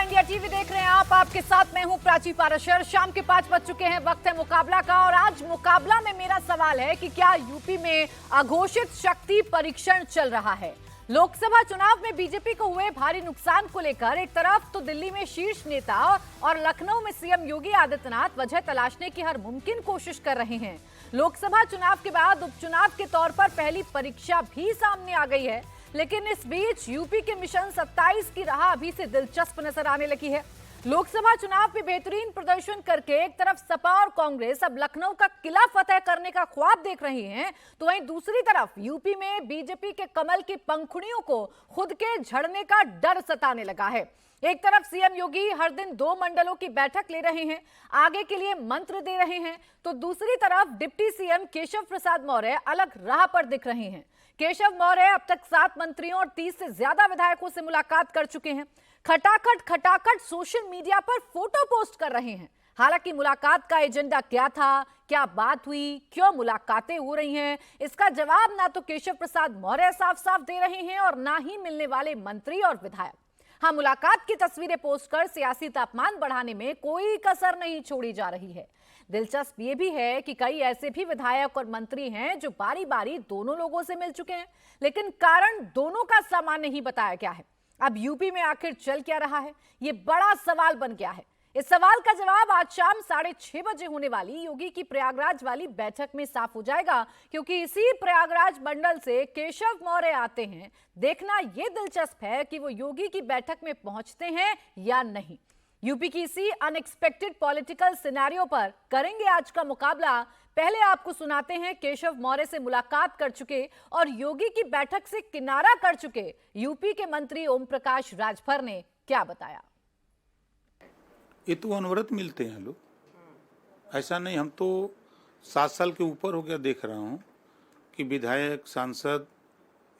India TV देख रहे हैं आप, आपके साथ मैं हूं प्राची पाराशर। शाम के 5 बज चुके हैं, वक्त है मुकाबला का। और आज मुकाबला में मेरा सवाल है कि क्या यूपी में अघोषित शक्ति परीक्षण चल रहा है? लोकसभा चुनाव में बीजेपी को हुए भारी नुकसान को लेकर एक तरफ तो दिल्ली में शीर्ष नेता और लखनऊ में सीएम योगी आदित्यनाथ वजह तलाशने की हर मुमकिन कोशिश कर रहे हैं। लोकसभा चुनाव के बाद उपचुनाव के तौर पर पहली परीक्षा भी सामने आ गई है, लेकिन इस बीच यूपी के मिशन 27 की राह अभी से दिलचस्प नजर आने लगी है। लोकसभा चुनाव में बेहतरीन प्रदर्शन करके एक तरफ सपा और कांग्रेस अब लखनऊ का किला फतेह करने का ख्वाब देख रही हैं, तो वहीं दूसरी तरफ यूपी में बीजेपी के कमल की पंखुड़ियों को खुद के झड़ने का डर सताने लगा है। एक तरफ सीएम योगी हर दिन 2 मंडलों की बैठक ले रहे हैं, आगे के लिए मंत्र दे रहे हैं, तो दूसरी तरफ डिप्टी सीएम केशव प्रसाद मौर्य अलग राह पर दिख रहे हैं। केशव मौर्य अब तक 7 मंत्रियों और 30 से ज्यादा विधायकों से मुलाकात कर चुके हैं। खटाखट सोशल मीडिया पर फोटो पोस्ट कर रहे हैं। हालांकि मुलाकात का एजेंडा क्या था, क्या बात हुई, क्यों मुलाकातें हो रही हैं, इसका जवाब ना तो केशव प्रसाद मौर्य साफ साफ दे रहे हैं और ना ही मिलने वाले मंत्री और विधायक। हाँ, मुलाकात की तस्वीरें पोस्ट कर सियासी तापमान बढ़ाने में कोई कसर नहीं छोड़ी जा रही है। दिलचस्प ये भी है कि कई ऐसे भी विधायक और मंत्री हैं जो बारी बारी दोनों लोगों से मिल चुके हैं, लेकिन कारण दोनों का सामान्य नहीं बताया गया है। अब यूपी में आखिर चल क्या रहा है, ये बड़ा सवाल बन गया है। इस सवाल का जवाब आज शाम 6:30 बजे होने वाली योगी की प्रयागराज वाली बैठक में साफ हो जाएगा, क्योंकि इसी प्रयागराज मंडल से केशव मौर्य आते हैं। देखना यह दिलचस्प है कि वो योगी की बैठक में पहुंचते हैं या नहीं। यूपी की इसी अनएक्सपेक्टेड पॉलिटिकल सिनेरियो पर करेंगे आज का मुकाबला। पहले आपको सुनाते हैं केशव मौर्य से मुलाकात कर चुके और योगी की बैठक से किनारा कर चुके यूपी के मंत्री ओम प्रकाश राजभर ने क्या बताया। ये तो अनवरत मिलते हैं लोग, ऐसा नहीं। हम तो 7 साल के ऊपर हो गया देख रहा हूँ कि विधायक, सांसद,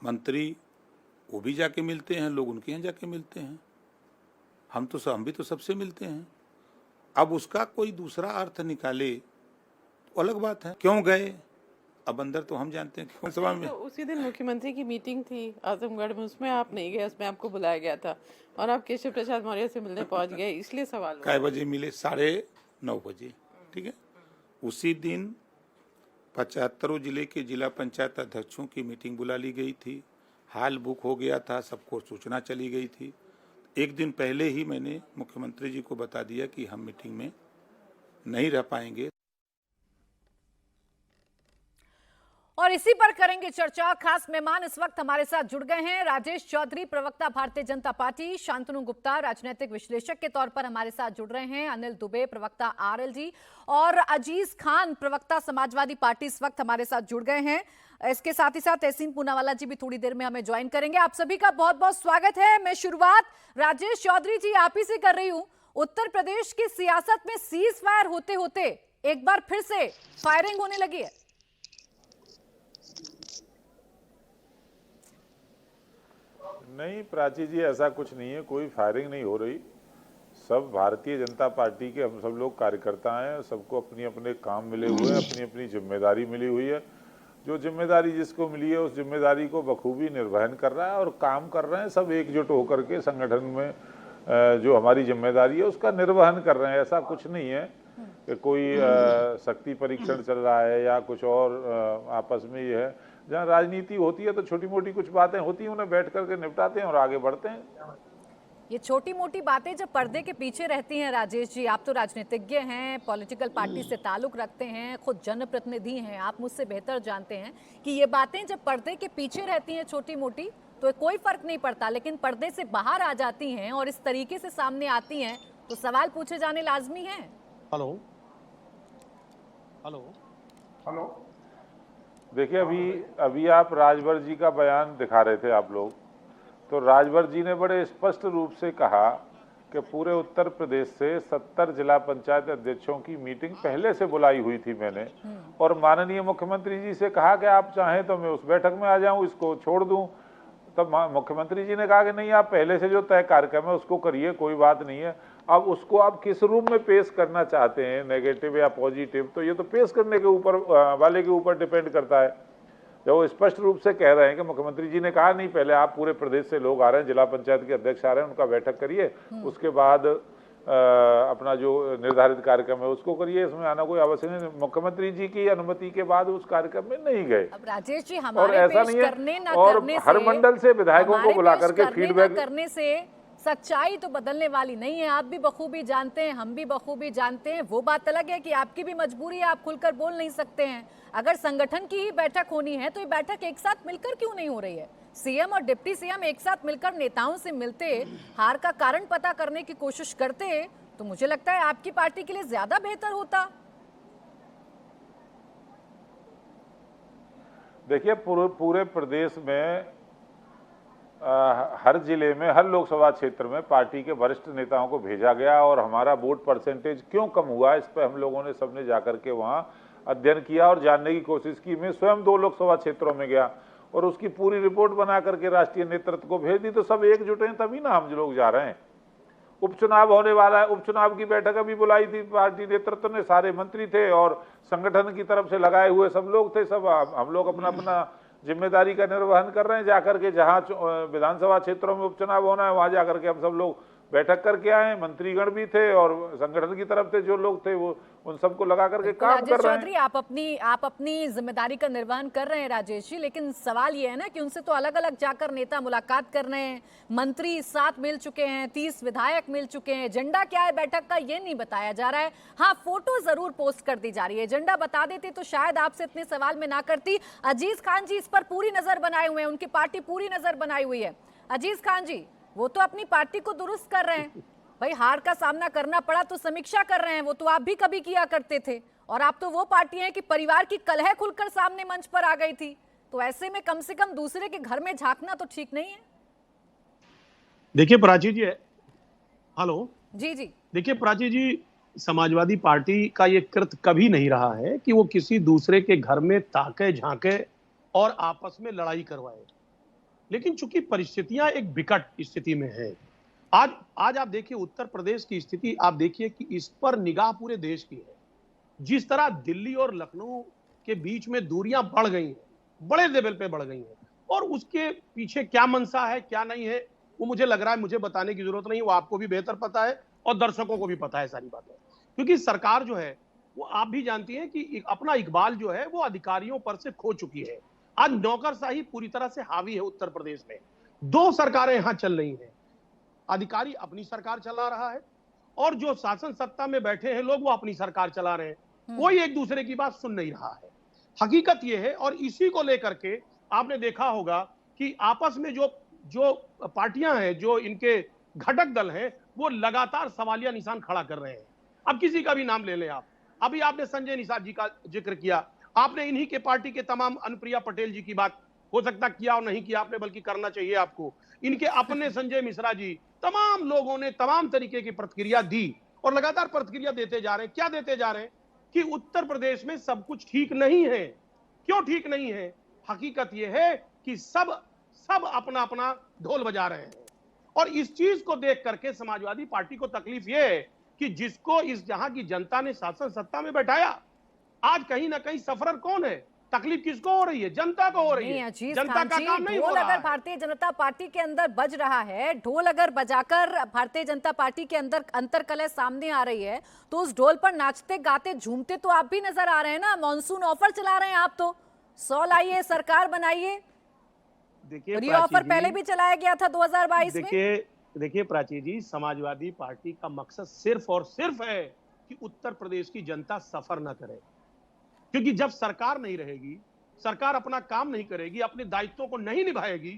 मंत्री वो भी जाके मिलते हैं, लोग उनके यहाँ जाके मिलते हैं। हम भी तो सबसे मिलते हैं। अब उसका कोई दूसरा अर्थ निकाले तो अलग बात है। क्यों गए, अब अंदर तो हम जानते हैं क्यों सभा में। तो उसी दिन मुख्यमंत्री की मीटिंग थी आजमगढ़ में, उसमें आप नहीं गए, उसमें आपको बुलाया गया था और आप केशव प्रसाद मौर्य से मिलने पहुंच गए, इसलिए सवाल। कै बजे मिले? 9:30 बजे। ठीक है। उसी दिन 75 जिले के जिला पंचायत अध्यक्षों की मीटिंग बुला ली गई थी। हाल बुक हो गया था, सबको सूचना चली गई थी। एक दिन पहले ही मैंने मुख्यमंत्री जी को बता दिया कि हम मीटिंग में नहीं रह पाएंगे। और इसी पर करेंगे चर्चा। खास मेहमान इस वक्त हमारे साथ जुड़ गए हैं। राजेश चौधरी, प्रवक्ता भारतीय जनता पार्टी, शांतनु गुप्ता, राजनीतिक विश्लेषक के तौर पर हमारे साथ जुड़ रहे हैं, अनिल दुबे, प्रवक्ता आरएलडी, और अजीज खान, प्रवक्ता समाजवादी पार्टी, इस वक्त हमारे साथ जुड़ गए हैं। इसके साथ ही साथ तहसीन पूनावाला जी भी थोड़ी देर में हमें ज्वाइन करेंगे। आप सभी का बहुत बहुत स्वागत है। मैं शुरुआत राजेश चौधरी जी आप ही से कर रही हूं। उत्तर प्रदेश की सियासत में सीज फायर होते होते एक बार फिर से फायरिंग होने लगी है। नहीं प्राची जी, ऐसा कुछ नहीं है, कोई फायरिंग नहीं हो रही। सब भारतीय जनता पार्टी के हम सब लोग कार्यकर्ता हैं, सबको अपनी अपने काम मिले हुए हैं, अपनी अपनी जिम्मेदारी मिली हुई है। जो जिम्मेदारी जिसको मिली है उस जिम्मेदारी को बखूबी निर्वहन कर रहा है और काम कर रहे हैं। सब एकजुट होकर के संगठन में जो हमारी जिम्मेदारी है उसका निर्वहन कर रहे हैं। ऐसा कुछ नहीं है कि कोई शक्ति परीक्षण चल रहा है या कुछ और आपस में ये है। जहाँ राजनीति होती है तो छोटी मोटी कुछ बातें होती हैं, उन्हें बैठ करके निपटाते हैं और आगे बढ़ते हैं। ये छोटी मोटी बातें जब पर्दे के पीछे रहती हैं, राजेश जी आप तो राजनीतिज्ञ हैं, पॉलिटिकल पार्टी से ताल्लुक रखते हैं, खुद जनप्रतिनिधि हैं, आप मुझसे बेहतर जानते हैं कि ये बातें जब पर्दे के पीछे रहती हैं छोटी मोटी तो कोई फर्क नहीं पड़ता, लेकिन पर्दे से बाहर आ जाती हैं और इस तरीके से सामने आती हैं तो सवाल पूछे जाने लाजमी है। हेलो हेलो हेलो, देखिए अभी आप राजभर जी का बयान दिखा रहे थे आप लोग, तो राजभर जी ने बड़े स्पष्ट रूप से कहा कि पूरे उत्तर प्रदेश से 70 जिला पंचायत अध्यक्षों की मीटिंग पहले से बुलाई हुई थी मैंने, और माननीय मुख्यमंत्री जी से कहा कि आप चाहें तो मैं उस बैठक में आ जाऊं, इसको छोड़ दूं। तब मुख्यमंत्री जी ने कहा कि नहीं, आप पहले से जो तय कार्यक्रम है उसको करिए, कोई बात नहीं है। अब उसको आप किस रूप में पेश करना चाहते हैं, नेगेटिव या पॉजिटिव, तो ये तो पेश करने के ऊपर वाले के ऊपर डिपेंड करता है। जब वो स्पष्ट रूप से कह रहे हैं कि मुख्यमंत्री जी ने कहा नहीं, पहले आप पूरे प्रदेश से लोग आ रहे हैं, जिला पंचायत के अध्यक्ष आ रहे हैं, उनका बैठक करिए, उसके बाद अपना जो निर्धारित कार्यक्रम है उसको करिए, इसमें आना कोई आवश्यक नहीं। मुख्यमंत्री जी की अनुमति के बाद उस कार्यक्रम में नहीं गए। अब राजेश जी, और हमारे ऐसा पेश नहीं करने है, ना और करने हर से, मंडल से विधायकों को हमारे बुला पेश करके करने ना फीडबैक करने से सच्चाई तो बदलने वाली नहीं है। आप भी बखूबी जानते हैं, हम भी बखूबी जानते हैं। वो बात अलग है कि आपकी भी मजबूरी है, आप खुलकर बोल नहीं सकते हैं। अगर संगठन की ही बैठक होनी है तो ये बैठक एक साथ मिलकर क्यों नहीं हो रही है? सीएम और डिप्टी सीएम एक साथ मिलकर नेताओं से मिलते, हार का कारण पता करने की कोशिश करते, तो मुझे लगता है आपकी पार्टी के लिए ज्यादा बेहतर होता। देखिए, पूरे प्रदेश में हर जिले में, हर लोकसभा क्षेत्र में पार्टी के वरिष्ठ नेताओं को भेजा गया, और हमारा वोट परसेंटेज क्यों कम हुआ इस पर हम लोगों ने सबने जाकर के वहां अध्ययन किया और जानने की कोशिश की। मैं स्वयं 2 लोकसभा क्षेत्रों में गया और उसकी पूरी रिपोर्ट बना करके राष्ट्रीय नेतृत्व को भेज दी। तो सब एकजुट हैं, तभी ना हम लोग जा रहे हैं। उपचुनाव होने वाला है, उपचुनाव की बैठक अभी बुलाई थी पार्टी नेतृत्व ने, सारे मंत्री थे और संगठन की तरफ से लगाए हुए सब लोग थे। सब हम लोग अपना अपना जिम्मेदारी का निर्वहन कर रहे हैं। जाकर के जहां विधानसभा क्षेत्रों में उपचुनाव होना है वहां जाकर के हम सब लोग बैठक करके आए। मंत्रीगण भी थे और संगठन की तरफ से जो लोग थे वो उन सबको लगा करके काम कर रहे हैं। आप अपनी जिम्मेदारी का निर्वहन कर रहे हैं राजेश जी, लेकिन सवाल ये है ना कि उनसे तो अलग अलग जाकर नेता मुलाकात कर रहे हैं, मंत्री साथ मिल चुके हैं, 30 विधायक मिल चुके हैं। एजेंडा क्या है बैठक का ये नहीं बताया जा रहा है। हाँ, फोटो जरूर पोस्ट कर दी जा रही है। एजेंडा बता देती तो शायद आपसे इतने सवाल में ना करती। अजीज खान जी इस पर पूरी नजर बनाए हुए हैं, उनकी पार्टी पूरी नजर बनाई हुई है। अजीज खान जी, वो तो अपनी पार्टी को दुरुस्त कर रहे हैं। भाई, हार का सामना करना पड़ा तो समीक्षा कर रहे हैं, वो तो आप भी कभी किया करते थे। और आप तो वो पार्टी हैं कि परिवार की कलह खुलकर सामने मंच पर आ गई थी। तो ऐसे में कम से कम दूसरे के घर में झांकना तो ठीक नहीं है। देखिए प्राची जी, हेलो जी जी, देखिए प्राची जी, समाजवादी पार्टी का ये कृत्य कभी नहीं रहा है कि वो किसी दूसरे के घर में ताके झांके और आपस में लड़ाई करवाए। लेकिन चूंकि परिस्थितियां एक विकट स्थिति में है, आज आप देखिए उत्तर प्रदेश की स्थिति, आप देखिए कि इस पर निगाह पूरे देश की है। जिस तरह दिल्ली और लखनऊ के बीच में दूरियां बढ़ गई हैं, बड़े लेवल पे बढ़ गई हैं, और उसके पीछे क्या मंशा है क्या नहीं है वो मुझे लग रहा है मुझे बताने की जरूरत नहीं, वो आपको भी बेहतर पता है और दर्शकों को भी पता है सारी बातें। क्योंकि सरकार जो है वो आप भी जानती हैं कि अपना इकबाल जो है वो अधिकारियों पर से खो चुकी है। आज नौकरशाही पूरी तरह से हावी है उत्तर प्रदेश में। 2 सरकारें यहां चल रही हैं, अधिकारी अपनी सरकार चला रहा है और जो शासन सत्ता में बैठे हैं लोग वो अपनी सरकार चला रहे हैं। कोई एक दूसरे की बात सुन नहीं रहा है। हकीकत यह है, और इसी को लेकर के आपने देखा होगा कि आपस में जो पार्टियां हैं, जो इनके घटक दल हैं, वो लगातार सवालिया निशान खड़ा कर रहे हैं। अब किसी का भी नाम ले लें आप, अभी आपने संजय निषाद जी का जिक्र किया, आपने इन्हीं के पार्टी के तमाम अनुप्रिया पटेल जी की बात हो सकता किया और नहीं किया आपने, बल्कि करना चाहिए आपको। इनके अपने संजय मिश्रा जी, तमाम लोगों ने तमाम तरीके की प्रतिक्रिया दी और लगातार प्रतिक्रिया देते जा रहे हैं। क्या देते जा रहे हैं कि उत्तर प्रदेश में सब कुछ ठीक नहीं है। क्यों ठीक नहीं है? हकीकत यह है कि सब अपना अपना ढोल बजा रहे हैं, और इस चीज को देख करके समाजवादी पार्टी को तकलीफ यह है कि जिसको इस जहां की जनता ने शासन सत्ता में बैठाया, आज कहीं ना कहीं सफरर कौन है? तकलीफ किसको हो रही है? जनता को हो रही है। जनता का काम नहीं हो रहा है। अगर भारतीय जनता पार्टी के अंदर बज रहा है, ढोल अगर बजाकर भारतीय जनता पार्टी के अंदर अंतरकलह सामने आ रही है, तो उस ढोल पर नाचते गाते झूमते तो आप भी नजर आ रहे हैं ना। मॉनसून ऑफर चला रहे हैं आप, तो 100 लाइए, सरकार बनाइए। देखिए ये ऑफर पहले भी चलाया गया था 2022 में। देखिए प्राची जी, समाजवादी पार्टी का मकसद सिर्फ और सिर्फ है कि उत्तर प्रदेश की जनता सफर ना करे। क्योंकि जब सरकार नहीं रहेगी, सरकार अपना काम नहीं करेगी, अपने दायित्वों को नहीं निभाएगी,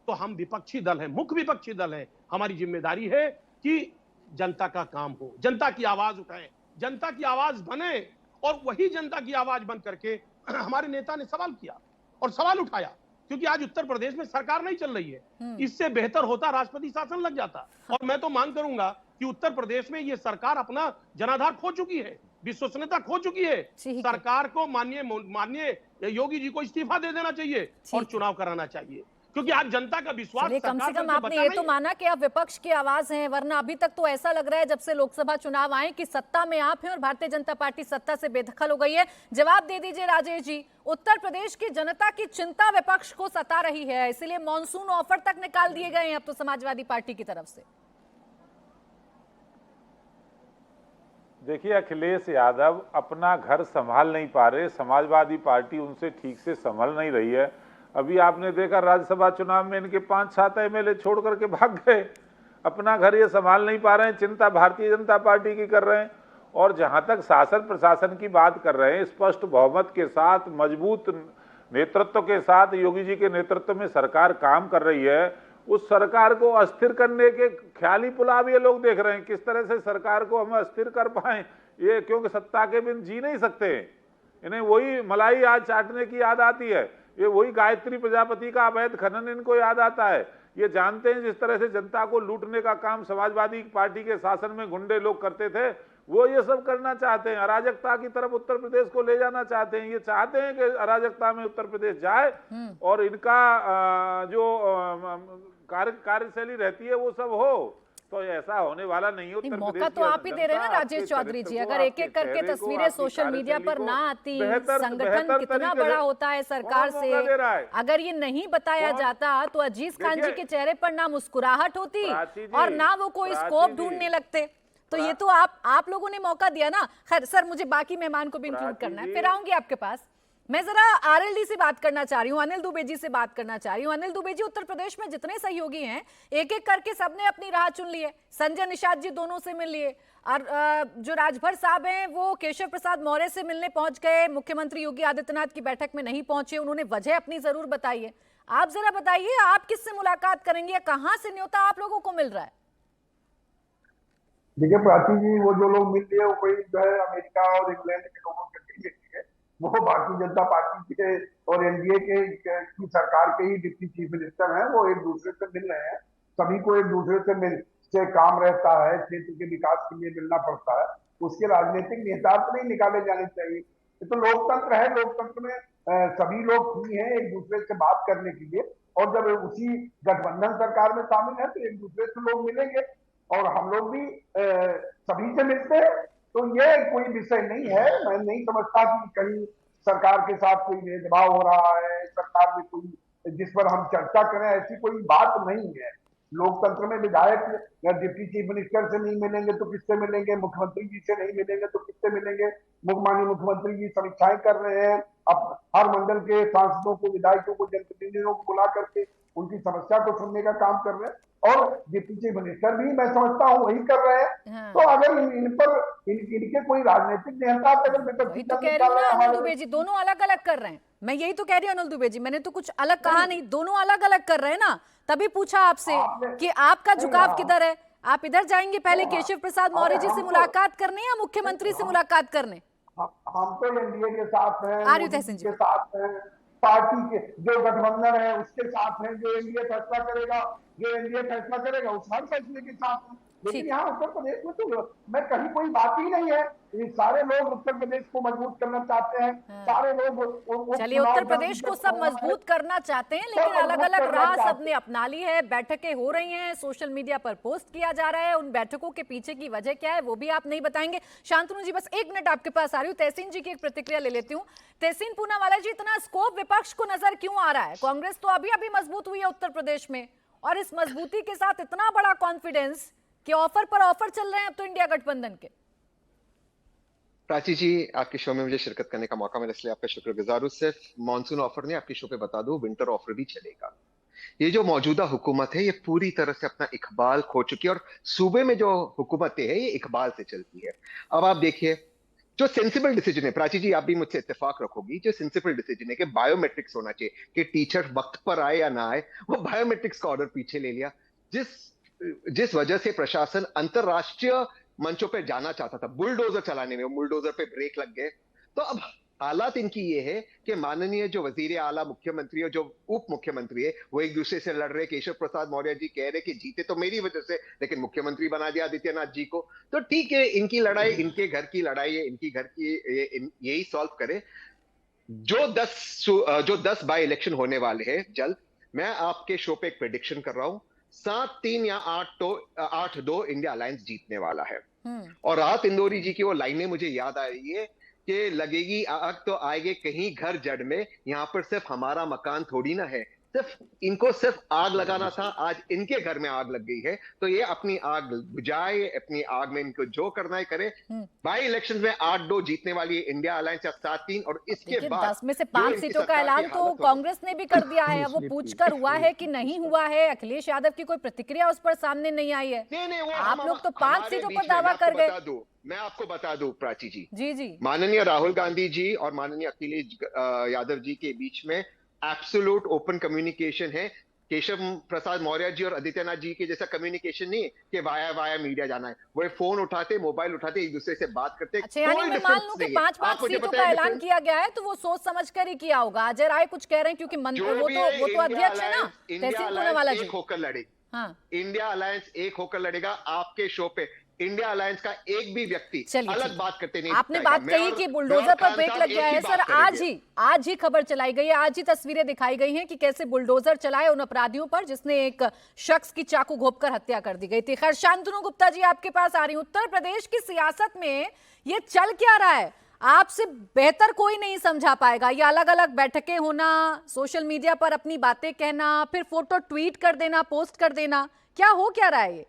तो हम विपक्षी दल हैं, मुख्य विपक्षी दल हैं। हमारी जिम्मेदारी है कि जनता का काम हो, जनता की आवाज उठाएं, जनता की आवाज बने। और वही जनता की आवाज बन करके हमारे नेता ने सवाल किया और सवाल उठाया, क्योंकि आज उत्तर प्रदेश में सरकार नहीं चल रही है। इससे बेहतर होता राष्ट्रपति शासन लग जाता। और मैं तो मांग करूंगा कि उत्तर प्रदेश में ये सरकार अपना जनाधार खो चुकी है, विश्वसनीयता खो चुकी है। सरकार को माननीय योगी जी को इस्तीफा दे देना चाहिए और चुनाव कराना चाहिए। क्योंकि आज जनता का विश्वास चलिए, कम से सरकार कम पर जो आपने बचा ये तो नहीं। माना कि आप विपक्ष की आवाज हैं, वरना अभी तक तो ऐसा लग रहा है जब से लोकसभा चुनाव आए कि सत्ता में आप हैं और भारतीय जनता पार्टी सत्ता से बेदखल हो गई है। जवाब दे दीजिए राजेश जी, उत्तर प्रदेश की जनता की चिंता विपक्ष को सता रही है, इसीलिए मॉनसून ऑफर तक निकाल दिए गए हैं अब तो समाजवादी पार्टी की तरफ से। देखिए, अखिलेश यादव अपना घर संभाल नहीं पा रहे, समाजवादी पार्टी उनसे ठीक से संभल नहीं रही है। अभी आपने देखा राज्यसभा चुनाव में इनके 5-7 एमएलए छोड़ करके भाग गए, अपना घर ये संभाल नहीं पा रहे हैं, चिंता भारतीय जनता पार्टी की कर रहे हैं। और जहां तक शासन प्रशासन की बात कर रहे हैं, स्पष्ट बहुमत के साथ, मजबूत नेतृत्व के साथ योगी जी के नेतृत्व में सरकार काम कर रही है। उस सरकार को अस्थिर करने के ख्याली पुलाव ये लोग देख रहे हैं, किस तरह से सरकार को हम अस्थिर कर पाए ये, क्योंकि सत्ता के बिन जी नहीं सकते। इन्हें वही मलाई आज चाटने की याद आती है, ये वही गायत्री प्रजापति का अवैध खनन इनको याद आता है। ये जानते हैं जिस तरह से जनता को लूटने का काम समाजवादी पार्टी के शासन में गुंडे लोग करते थे, वो ये सब करना चाहते हैं, अराजकता की तरफ उत्तर प्रदेश को ले जाना चाहते हैं। ये चाहते हैं कि अराजकता में उत्तर प्रदेश जाए और इनका जो कार्यशैली रहती है वो सब हो। तो ऐसा होने वाला नहीं है। उत्तर मौका तो आप ही दे रहे हैं ना राजेश चौधरी जी, अगर एक एक करके तस्वीरें सोशल मीडिया पर ना आती, संगठन कितना बड़ा होता है सरकार से, अगर ये नहीं बताया जाता तो अजीज खान जी के चेहरे पर ना मुस्कुराहट होती और ना वो कोई स्कोप ढूंढने लगते। तो ये तो आप लोगों ने मौका दिया ना। खैर सर, मुझे बाकी मेहमान को भी इंक्लूड करना है, फिर आऊंगी आपके पास। मैं जरा आरएलडी से बात करना चाह रही हूँ, अनिल दुबे जी से बात करना चाह रही हूँ। अनिल दुबे जी, उत्तर प्रदेश में जितने सहयोगी हैं एक एक करके सबने अपनी राह चुन ली है। संजय निषाद जी दोनों से मिल लिए, और जो राजभर साहब हैं वो केशव प्रसाद मौर्य से मिलने पहुंच गए, मुख्यमंत्री योगी आदित्यनाथ की बैठक में नहीं पहुंचे, उन्होंने वजह अपनी जरूर बताई है। आप जरा बताइए, आप किससे मुलाकात करेंगे, कहाँ से न्योता आप लोगों को मिल रहा है? देखिए प्राची जी, वो जो लोग मिल रहे हैं वो कोई जो है अमेरिका और इंग्लैंड के लोगों से नहीं मिल रही है, वो भारतीय जनता पार्टी के और एनडीए की सरकार के ही डिप्टी चीफ मिनिस्टर हैं। वो एक दूसरे से मिल रहे हैं, सभी को एक दूसरे से मिल से काम रहता है, क्षेत्र के विकास के लिए मिलना पड़ता है, उसके राजनीतिक नेतार्थ नहीं निकाले जाने चाहिए। ये तो लोकतंत्र है, लोकतंत्र में सभी लोग फ्री हैं एक दूसरे से बात करने के लिए, और जब उसी गठबंधन सरकार में शामिल है तो एक दूसरे से लोग मिलेंगे और हम लोग भी सभी से मिलते हैं। तो ये कोई विषय नहीं है, मैं नहीं समझता कि कहीं सरकार के साथ कोई भेदभाव हो रहा है, सरकार में कोई जिस पर हम चर्चा करें, ऐसी कोई बात नहीं है। लोकतंत्र में विधायक डिप्टी चीफ मिनिस्टर से नहीं मिलेंगे तो किससे मिलेंगे, मुख्यमंत्री जी से नहीं मिलेंगे तो किससे मिलेंगे। माननीय मुख्यमंत्री जी समीक्षाएं कर रहे हैं, अब हर मंडल के सांसदों को, विधायकों को, जनप्रतिनिधियों को बुला करके उनकी समस्या को सुनने का काम कर रहे हैं, और डिप्टी चीफ मिनिस्टर भी मैं समझता हूँ वही कर रहे हैं। हाँ। तो अगर इन पर इनके कोई राजनीतिक नेता वही तो कह रही हूँ ना अनिल दुबे जी, दोनों अलग अलग कर रहे हैं। मैं यही तो कह रही हूँ अनिल दुबे जी, मैंने तो कुछ अलग कहा नहीं, दोनों अलग अलग कर रहे हैं ना। तभी पूछा आपसे कि आपका झुकाव किधर है, आप इधर जाएंगे पहले केशव प्रसाद मौर्य जी से मुलाकात करने या मुख्यमंत्री से मुलाकात करने? हम तो एनडीए के साथ हैं, आर्यू तहसीन जी के साथ हैं, पार्टी के जो गठबंधन है उसके साथ हैं, जो एनडीए फैसला करेगा उस हर फैसले के साथ हैं। लेकिन यहाँ उत्तर प्रदेश में तो मैं कहीं कोई बात ही नहीं है, ये सारे लोग उत्तर प्रदेश को मजबूत करना चाहते हैं। हाँ। सारे लोग चलिए, उत्तर प्रदेश को सब मजबूत करना चाहते हैं, लेकिन अलग अलग राह सबने अपना ली है। बैठकें हो रही हैं, सोशल मीडिया पर पोस्ट किया जा रहा है, उन बैठकों के पीछे की वजह क्या है वो भी आप नहीं बताएंगे। शांतनु जी, बस एक मिनट आपके पास आ रही हूँ, तहसीन जी की एक प्रतिक्रिया ले लेती हूँ। तहसीन पूनावाला जी, इतना स्कोप विपक्ष को नजर क्यों आ रहा है? कांग्रेस तो अभी अभी मजबूत हुई है उत्तर प्रदेश में, और इस मजबूती के साथ इतना बड़ा कॉन्फिडेंस कि ऑफर पर ऑफर चल रहे हैं अब तो इंडिया गठबंधन के। प्राची जी, आपके शो में मुझे शिरकत करने का मौका मिला इसलिए आपका शुक्रगुजार हूं। सिर्फ मानसून ऑफर नहीं, आपके शो पे बता दूं विंटर ऑफर भी चलेगा। ये जो मौजूदा हुकूमत है ये पूरी तरह से अपना इकबाल खो चुकी है, और सूबे में जो हुकूमतें हैं ये इकबाल से चलती है। अब आप देखिए, जो सेंसिबल डिसीजन है, प्राची जी आप भी मुझसे इत्तेफाक रखोगी, जो सेंसिबल डिसीजन है कि बायोमेट्रिक्स होना चाहिए, कि टीचर वक्त पर आए या ना आए, वो बायोमेट्रिक्स का ऑर्डर पीछे ले लिया, जिस वजह से प्रशासन अंतरराष्ट्रीय मंचों पे जाना चाहता था बुलडोजर चलाने में, बुलडोजर पे ब्रेक लग गए। तो अब हालात इनकी ये है कि माननीय जो वजीर आला, मुख्यमंत्री और जो उप मुख्यमंत्री है वो एक दूसरे से लड़ रहे। केशव प्रसाद मौर्य जी कह रहे कि जीते तो मेरी वजह से, लेकिन मुख्यमंत्री बना दिया आदित्यनाथ जी को। तो ठीक है, इनकी लड़ाई इनके घर की लड़ाई है, इनकी घर की यही सॉल्व करे। जो 10 बाय इलेक्शन होने वाले हैं जल्द, मैं आपके शो पे एक प्रेडिक्शन कर रहा हूं, 7-3 या 8-2 इंडिया अलायंस जीतने वाला है। और रात इंदौरी जी की वो लाइनें मुझे याद आ रही है कि लगेगी आग तो आएगी कहीं घर जड़ में, यहाँ पर सिर्फ हमारा मकान थोड़ी ना है, इनको सिर्फ आग लगाना था, आज इनके घर में आग लग गई है, तो ये अपनी आग बुझाए, अपनी आग में इनको जो करना है करे। बाई इलेक्शन में 8-2 जीतने वाली है इंडिया अलायंस या 7-3, और इसके बाद 10 में से 5 सीटों का ऐलान तो कांग्रेस ने भी कर दिया है। वो पूछकर हुआ है कि नहीं हुआ है, अखिलेश यादव की कोई प्रतिक्रिया उस पर सामने नहीं आई है। नहीं, आप लोग तो 5 सीटों पर दावा कर गए। मैं आपको बता दूं प्राची जी, जी माननीय राहुल गांधी जी और माननीय अखिलेश यादव जी के बीच में एब्सोल्यूट ओपन कम्युनिकेशन है। केशव प्रसाद मौर्य जी और आदित्यनाथ जी के जैसा कम्युनिकेशन नहीं कि वाया मीडिया जाना है, वो फोन उठाते, मोबाइल उठाते, एक दूसरे से बात करते। अच्छा, यानी मैं मान लूं कि 5 सीटों का ऐलान किया गया है तो वो सोच समझ कर ही किया होगा। अजय राय कुछ कह रहे हैं क्योंकि वो तो अध्यक्ष है ना, तहसील पूनावाला जी। एक होकर लड़ेगी, हाँ, इंडिया अलायंस एक होकर लड़ेगा। आपके शो पे इंडिया अलायंस का एक भी व्यक्ति अलग बात करते नहीं। आपने बात कही कि बुलडोजर पर ब्रेक लग गया है। सर, आज ही खबर चलाई गई है, आज ही तस्वीरें दिखाई गई हैं कि कैसे बुलडोजर चलाए उन अपराधियों पर जिसने एक शख्स की चाकू घोंपकर हत्या कर दी गई थी। खैर, शांतनु गुप्ता जी आपके पास आ रही हूं। उत्तर प्रदेश की सियासत में ये चल क्या रहा है, आपसे बेहतर कोई नहीं समझा पाएगा। ये अलग अलग बैठकें होना, सोशल मीडिया पर अपनी बातें कहना, फिर फोटो ट्वीट कर देना, पोस्ट कर देना, क्या हो क्या रहा है ये?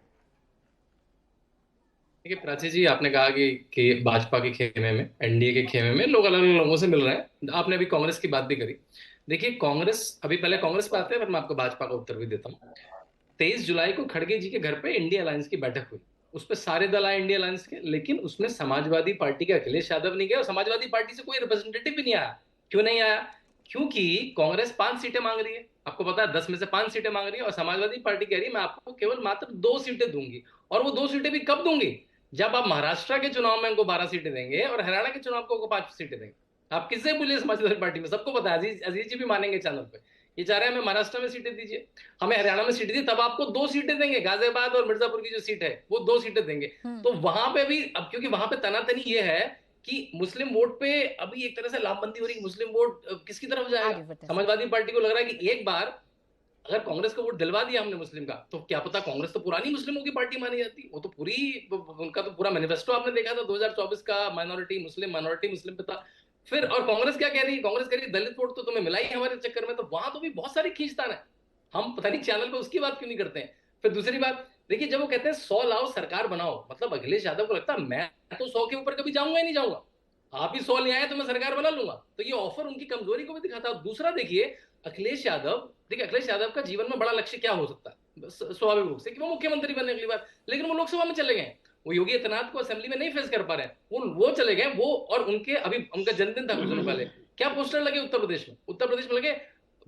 देखिए प्राची जी, आपने कहा कि भाजपा के खेमे में, एनडीए के खेमे में लोग अलग अलग लोगों से मिल रहे हैं। आपने अभी कांग्रेस की बात भी करी। देखिए कांग्रेस, अभी पहले कांग्रेस पे आते हैं, फिर मैं आपको भाजपा का उत्तर भी देता हूँ। 23 जुलाई को खड़गे जी के घर पे इंडिया अलायंस की बैठक हुई। उस पर सारे दल आए इंडिया अलायंस के, लेकिन उसमें समाजवादी पार्टी के अखिलेश यादव नहीं गए और समाजवादी पार्टी से कोई रिप्रेजेंटेटिव भी नहीं आया। क्यों नहीं आया? क्योंकि कांग्रेस 5 सीटें मांग रही है, आपको पता है 10 में से 5 सीटें मांग रही है, और समाजवादी पार्टी कह रही है मैं आपको केवल मात्र 2 सीटें दूंगी। और वो 2 सीटें भी कब दूंगी? जब आप महाराष्ट्र के चुनाव में उनको 12 सीटें देंगे और हरियाणा के चुनाव को 5 सीटें देंगे। आप किससे बोलिए समाजवादी पार्टी में, सबको पता है, अजीज जी भी मानेंगे चैनल पे। ये चाह रहे हैं हमें महाराष्ट्र में सीटें दीजिए, हमें हरियाणा में सीटें दीजिए, तब आपको 2 सीटें देंगे। गाजियाबाद और मिर्जापुर की जो सीट है वो 2 सीटें देंगे। तो वहां पे भी अब, क्योंकि वहां पे तनातनी ये है कि मुस्लिम वोट पे अभी एक तरह से लामबंदी हो रही है। मुस्लिम वोट किसकी तरफ जाएगा? समाजवादी पार्टी को लग रहा है कि एक बार अगर कांग्रेस को वोट दिलवा दिया हमने मुस्लिम का, तो क्या पता कांग्रेस तो पुरानी मुस्लिमों की पार्टी मानी जाती। वो तो उनका तो पूरा मैनिफेस्टो आपने देखा था 2024 का, माइनॉरिटी मुस्लिम पे था। फिर और कांग्रेस क्या कह रही है? कांग्रेस कह रही है दलित वोट तो तुम्हें मिला ही हमारे चक्कर में। तो वहां तो भी बहुत सारी खींचतान है, हम पता नहीं चैनल पे उसकी बात क्यों नहीं करते हैं। फिर दूसरी बात देखिए, जब वो कहते हैं 100 लाओ सरकार बनाओ, मतलब अखिलेश यादव को लगता है मैं तो 100 के ऊपर कभी जाऊंगा ही नहीं जाऊंगा, आप ही 100 ले आए तो मैं सरकार बना लूंगा। तो ये ऑफर उनकी कमजोरी को भी दिखाता है। दूसरा देखिए अखिलेश यादव, देखिए अखिलेश यादव का जीवन में बड़ा लक्ष्य क्या हो सकता है? स्वाभाविक रूप से कि वो मुख्यमंत्री बनने अगली बार, लेकिन वो लोकसभा में चले गए, वो योगी आदित्यनाथ को असेंबली में नहीं फेस कर पा रहे हैं, वो चले गए। वो और उनके अभी उनका जन्मदिन था कुछ दिनों पहले, क्या पोस्टर लगे उत्तर प्रदेश में लगे,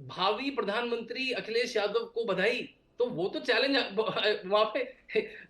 भावी प्रधानमंत्री अखिलेश यादव को बधाई। तो वो तो चैलेंज वहां पे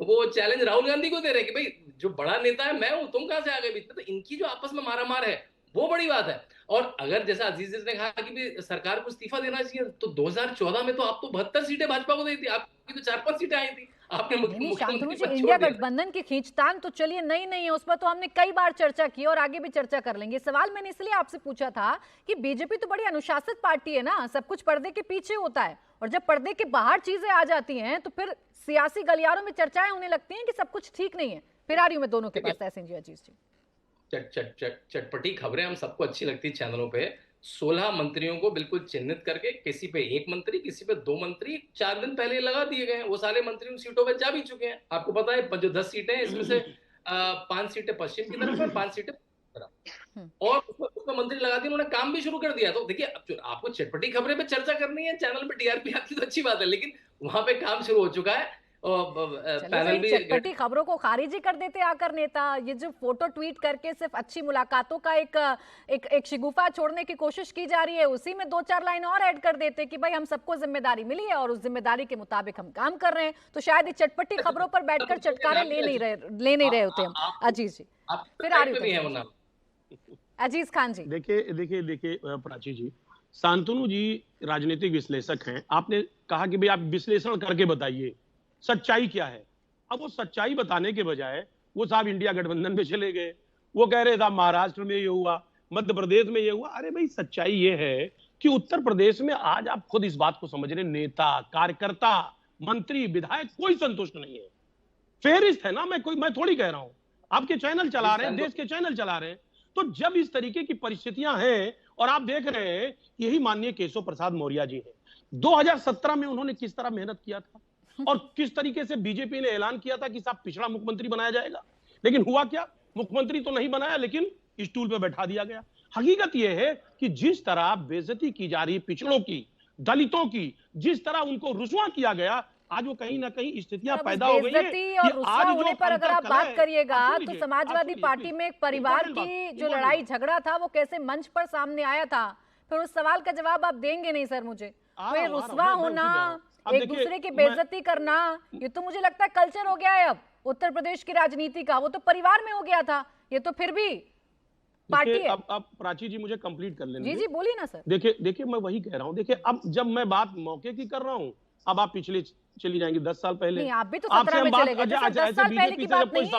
वो चैलेंज राहुल गांधी को दे रहे कि भाई जो बड़ा नेता है मैं हूं, तुम कहां से आ गए बीच में। तो इनकी जो आपस में मारामार है वो बड़ी बात है। और अगर जैसा अजीज ने कहा कि सरकार को इस्तीफा देना चाहिए, तो 2014 में तो आप तो 72 सीटें भाजपा को दी थी, आपकी तो 4-5 सीटें आई थी। शांतनु जी, इंडिया गठबंधन की खींचतान तो चलिए नहीं है, उस पर तो हमने कई बार चर्चा की और आगे भी चर्चा कर लेंगे। सवाल मैंने इसलिए आपसे पूछा था कि बीजेपी तो बड़ी अनुशासित पार्टी है ना, सब कुछ पर्दे के पीछे होता है, और जब पर्दे के बाहर चीजें आ जाती हैं तो फिर सियासी गलियारों में चर्चाएं होने लगती हैं कि सब कुछ ठीक नहीं है। फिर आ रही हूं मैं दोनों के पास, तहसीन जी, अजीज जी। चटपटी खबरें हम सबको अच्छी लगती चैनलों पे। 16 मंत्रियों को बिल्कुल चिन्हित करके, किसी पे 1 मंत्री, किसी पे 2 मंत्री 4 दिन पहले लगा दिए गए हैं। वो सारे मंत्री उन सीटों पे जा भी चुके हैं। आपको पता है जो 10 सीटें हैं इसमें से 5 सीटें पश्चिम की तरफ है, 5 सीटें तरफ, और उसमें मंत्री लगा दिए, उन्होंने काम भी शुरू कर दिया। तो देखिए आपको चटपटी खबरें पे चर्चा करनी है, चैनल पे टीआरपी आती तो अच्छी बात है, लेकिन वहां पे काम शुरू हो चुका है। पैनल भी चटपटी खबरों को खारिज ही कर देते आकर नेता। ये जो फोटो ट्वीट करके सिर्फ अच्छी मुलाकातों का एक शिगुफा छोड़ने की कोशिश की जा रही है, उसी में 2-4 लाइन और ऐड कर देते कि भाई हम सबको जिम्मेदारी मिली है और उस जिम्मेदारी के मुताबिक हम काम कर रहे हैं। तो शायद ये चटपटी खबरों पर बैठकर चटकारे ले नहीं रहे होते हम। अजीज जी, फिर आ रही हूँ अजीज खान जी। देखिए प्राची जी, शांतनु जी राजनीतिक विश्लेषक हैं। आपने कहा कि भाई आप विश्लेषण करके बताइए सच्चाई क्या है। अब वो सच्चाई बताने के बजाय वो साहब इंडिया गठबंधन में चले गए, वो कह रहे साहब महाराष्ट्र में ये हुआ, मध्य प्रदेश में ये हुआ। अरे भाई सच्चाई ये है कि उत्तर प्रदेश में आज आप खुद इस बात को समझ रहे, नेता, कार्यकर्ता, मंत्री, विधायक कोई संतुष्ट नहीं है। फेरिस्त है ना, मैं थोड़ी कह रहा हूं, आपके चैनल चला रहे हैं, देश के चैनल चला रहे हैं। तो जब इस तरीके की परिस्थितियां हैं और आप देख रहे हैं, यही माननीय केशव प्रसाद मौर्य जी हैं, 2017 में उन्होंने किस तरह मेहनत किया था और किस तरीके से बीजेपी ने ऐलान किया था कि साहब पिछड़ा मुख्यमंत्री बनाया जाएगा, लेकिन हुआ क्या, मुख्यमंत्री तो नहीं बनाया लेकिन स्टूल पे बैठा दिया गया। हकीकत यह है कि जिस तरह बेइज्जती की जा रही पिछड़ों की, दलितों की, जिस तरह उनको रुसवा किया गया, आज वो कहीं ना कहीं स्थितियां पैदा हो गई है। और रुसवा होने पर अगर आप बात करिएगा तो समाजवादी पार्टी में एक परिवार की जो लड़ाई झगड़ा था वो कैसे मंच पर सामने आया था, फिर उस सवाल का जवाब आप देंगे नहीं सर मुझे। तो ये रुसवा होना, एक दूसरे की बेइज्जती करना, ये तो मुझे लगता है कल्चर हो गया है अब उत्तर प्रदेश की राजनीति का। वो तो परिवार में हो गया था, ये तो फिर भी पार्टी है। अब प्राची जी मुझे कंप्लीट कर लेने जी बोलिए ना सर। देखिए मैं वही कह रहा हूं, देखिए अब जब मैं बात मौके की कर रहा हूं, अब आप पिछले चली जाएंगी 10 साल पहले। नहीं, आप भी तो 17 में चले गए। 10 साल पहले की बात नहीं है,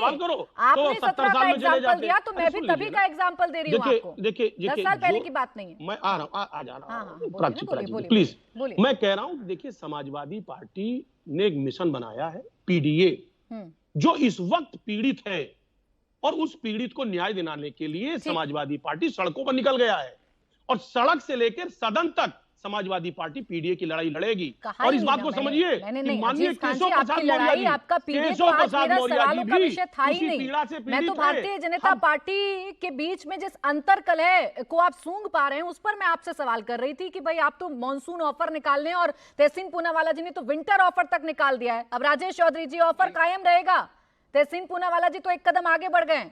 आपने 17 का एग्जांपल दिया तो मैं भी तभी का एग्जांपल दे रही हूं आपको। देखिए 10 साल पहले की बात नहीं है। मैं आ जा रहा हूं, प्लीज। मैं कह रहा हूं, देखिए समाजवादी पार्टी ने एक मिशन बनाया है पीडीए, जो इस वक्त पीड़ित है, और उस पीड़ित को न्याय दिलाने के लिए समाजवादी पार्टी सड़कों पर निकल गया है और सड़क से लेकर सदन तक समाजवादी पार्टी पीडीए की लड़ाई लड़ेगी। और इस बात को समझिए कि माननीय केशव प्रसाद मौर्य जी, आपका पीडीए तो आज मेरा सवालों का विषय था ही नहीं। मैं तो भारतीय जनता पार्टी के बीच में जिस अंतर कलह को आप सूंघ पा रहे हैं उस पर मैं आपसे सवाल कर रही थी कि भाई आप तो मॉनसून ऑफर निकालने, और तहसीन पूनावाला जी ने तो विंटर ऑफर तक निकाल दिया है। अब राजेश चौधरी जी, ऑफर कायम रहेगा? तहसीन पूनावाला जी तो एक कदम आगे बढ़ गए।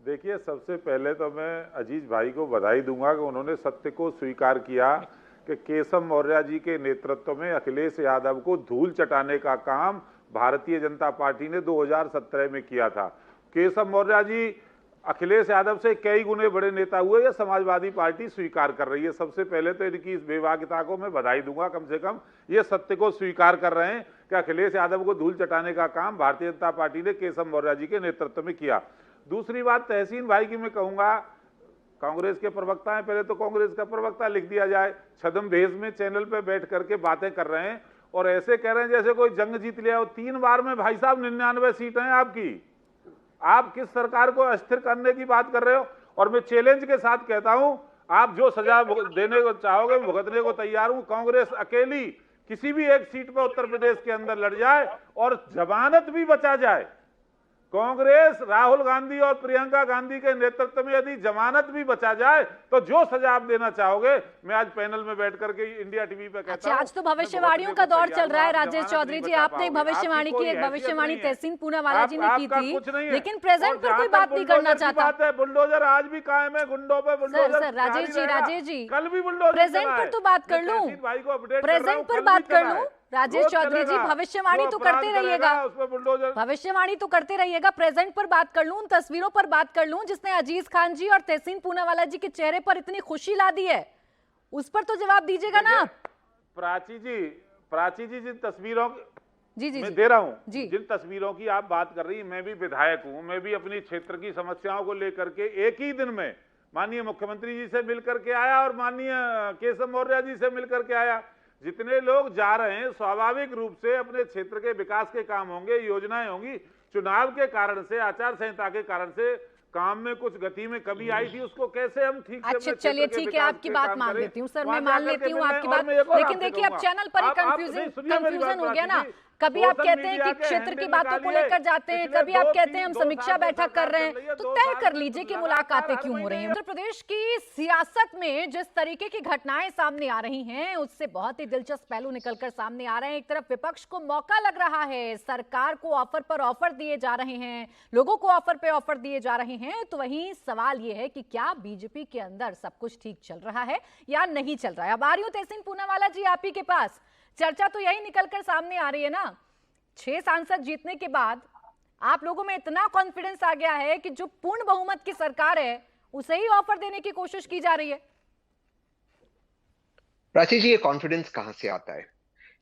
देखिए, सबसे पहले तो मैं अजीज भाई को बधाई दूंगा कि उन्होंने सत्य को स्वीकार किया कि केशव मौर्य जी के नेतृत्व में अखिलेश यादव को धूल चटाने का काम भारतीय जनता पार्टी ने 2017 में किया था। केशव मौर्य जी अखिलेश यादव से कई गुने बड़े नेता हुए, ये समाजवादी पार्टी स्वीकार कर रही है। सबसे पहले तो इनकी इस बेवाकिता को मैं बधाई दूंगा, कम से कम ये सत्य को स्वीकार कर रहे हैं कि अखिलेश यादव को धूल चटाने का काम भारतीय जनता पार्टी ने केशव मौर्य जी के नेतृत्व में किया। दूसरी बात तहसीन भाई की मैं कहूंगा, कांग्रेस के प्रवक्ता हैं, पहले तो कांग्रेस का प्रवक्ता लिख दिया जाए। छदम भेष में चैनल पे बैठ करके बातें कर रहे हैं और ऐसे कह रहे हैं जैसे कोई जंग जीत लिया हो। 3 बार में भाई साहब 99 सीटें हैं आपकी, आप किस सरकार को अस्थिर करने की बात कर रहे हो? और मैं चैलेंज के साथ कहता हूं, आप जो सजा देने को चाहोगे भुगतने को तैयार हूं। कांग्रेस अकेली किसी भी एक सीट पर उत्तर प्रदेश के अंदर लड़ जाए और जमानत भी बचा जाए, कांग्रेस राहुल गांधी और प्रियंका गांधी के नेतृत्व में यदि जमानत भी बचा जाए तो जो सजा आप देना चाहोगे, मैं आज पैनल में बैठ करके इंडिया टीवी पे कहता हूं। आज तो भविष्यवाणियों का दौर चल रहा है राजेश चौधरी जी। आपने एक भविष्यवाणी की, एक भविष्यवाणी तहसीन पूनावाला जी ने की थी, लेकिन प्रेजेंट पर कोई बात नहीं करना चाहता। बुलडोजर आज भी कायम है, गुंडों पे बुलडोजर। सर राजेश जी कल भी बुलडोजर। प्रेजेंट पर तो बात कर लूं, प्रेजेंट पर बात कर लूं। राजेश चौधरी जी भविष्यवाणी तो करते रहिएगा, भविष्यवाणी तो करते रहिएगा, प्रेजेंट पर बात कर लूं, उन तस्वीरों पर बात कर लूं जिसने अजीज खान जी और तहसीन पूनावाला जी के चेहरे पर इतनी खुशी ला दी है, उस पर तो जवाब दीजिएगा ना आप। प्राची जी जिन तस्वीरों जी मैं दे रहा हूं, जिन तस्वीरों की आप बात कर रही हैं, मैं भी विधायक हूं, मैं भी अपनी क्षेत्र की समस्याओं को लेकर के एक ही दिन में माननीय मुख्यमंत्री जी से मिलकर के आया और माननीय केशव मौर्य जी से मिलकर के आया। जितने लोग जा रहे हैं स्वाभाविक रूप से अपने क्षेत्र के विकास के काम होंगे, योजनाएं होंगी। चुनाव के कारण से, आचार संहिता के कारण से काम में कुछ गति में कमी आई थी, उसको कैसे हम ठीक से। अच्छा चलिए ठीक है, आपकी बात मान लेती हूँ सर, मैं मान लेती हूँ आपकी बात, लेकिन देखिए अब चैनल पर ही कंफ्यूजन हो गया ना। कभी आप कहते हैं कि क्षेत्र की बातों को लेकर जाते हैं, कभी आप कहते हैं हम समीक्षा बैठक कर रहे हैं, तो तय कर लीजिए कि मुलाकातें क्यों हो रही हैं। उत्तर प्रदेश की सियासत में जिस तरीके की घटनाएं सामने आ रही हैं उससे बहुत ही दिलचस्प पहलू निकलकर सामने आ रहे हैं। एक तरफ विपक्ष को मौका लग रहा है, सरकार को ऑफर पर ऑफर दिए जा रहे हैं, लोगों को ऑफर पे ऑफर दिए जा रहे हैं, तो वहीं सवाल यह है कि क्या बीजेपी के अंदर सब कुछ ठीक चल रहा है या नहीं चल रहा है। अब आ रही हूं तहसीन पूनावाला जी आप ही के पास। चर्चा तो यही निकलकर सामने आ रही है ना, 6 सांसद जीतने के बाद आप लोगों में इतना कॉन्फिडेंस आ गया है कि जो पूर्ण बहुमत की सरकार है उसे ही ऑफर देने की कोशिश की जा रही है। प्राची जी, ये कॉन्फिडेंस कहां से आता है?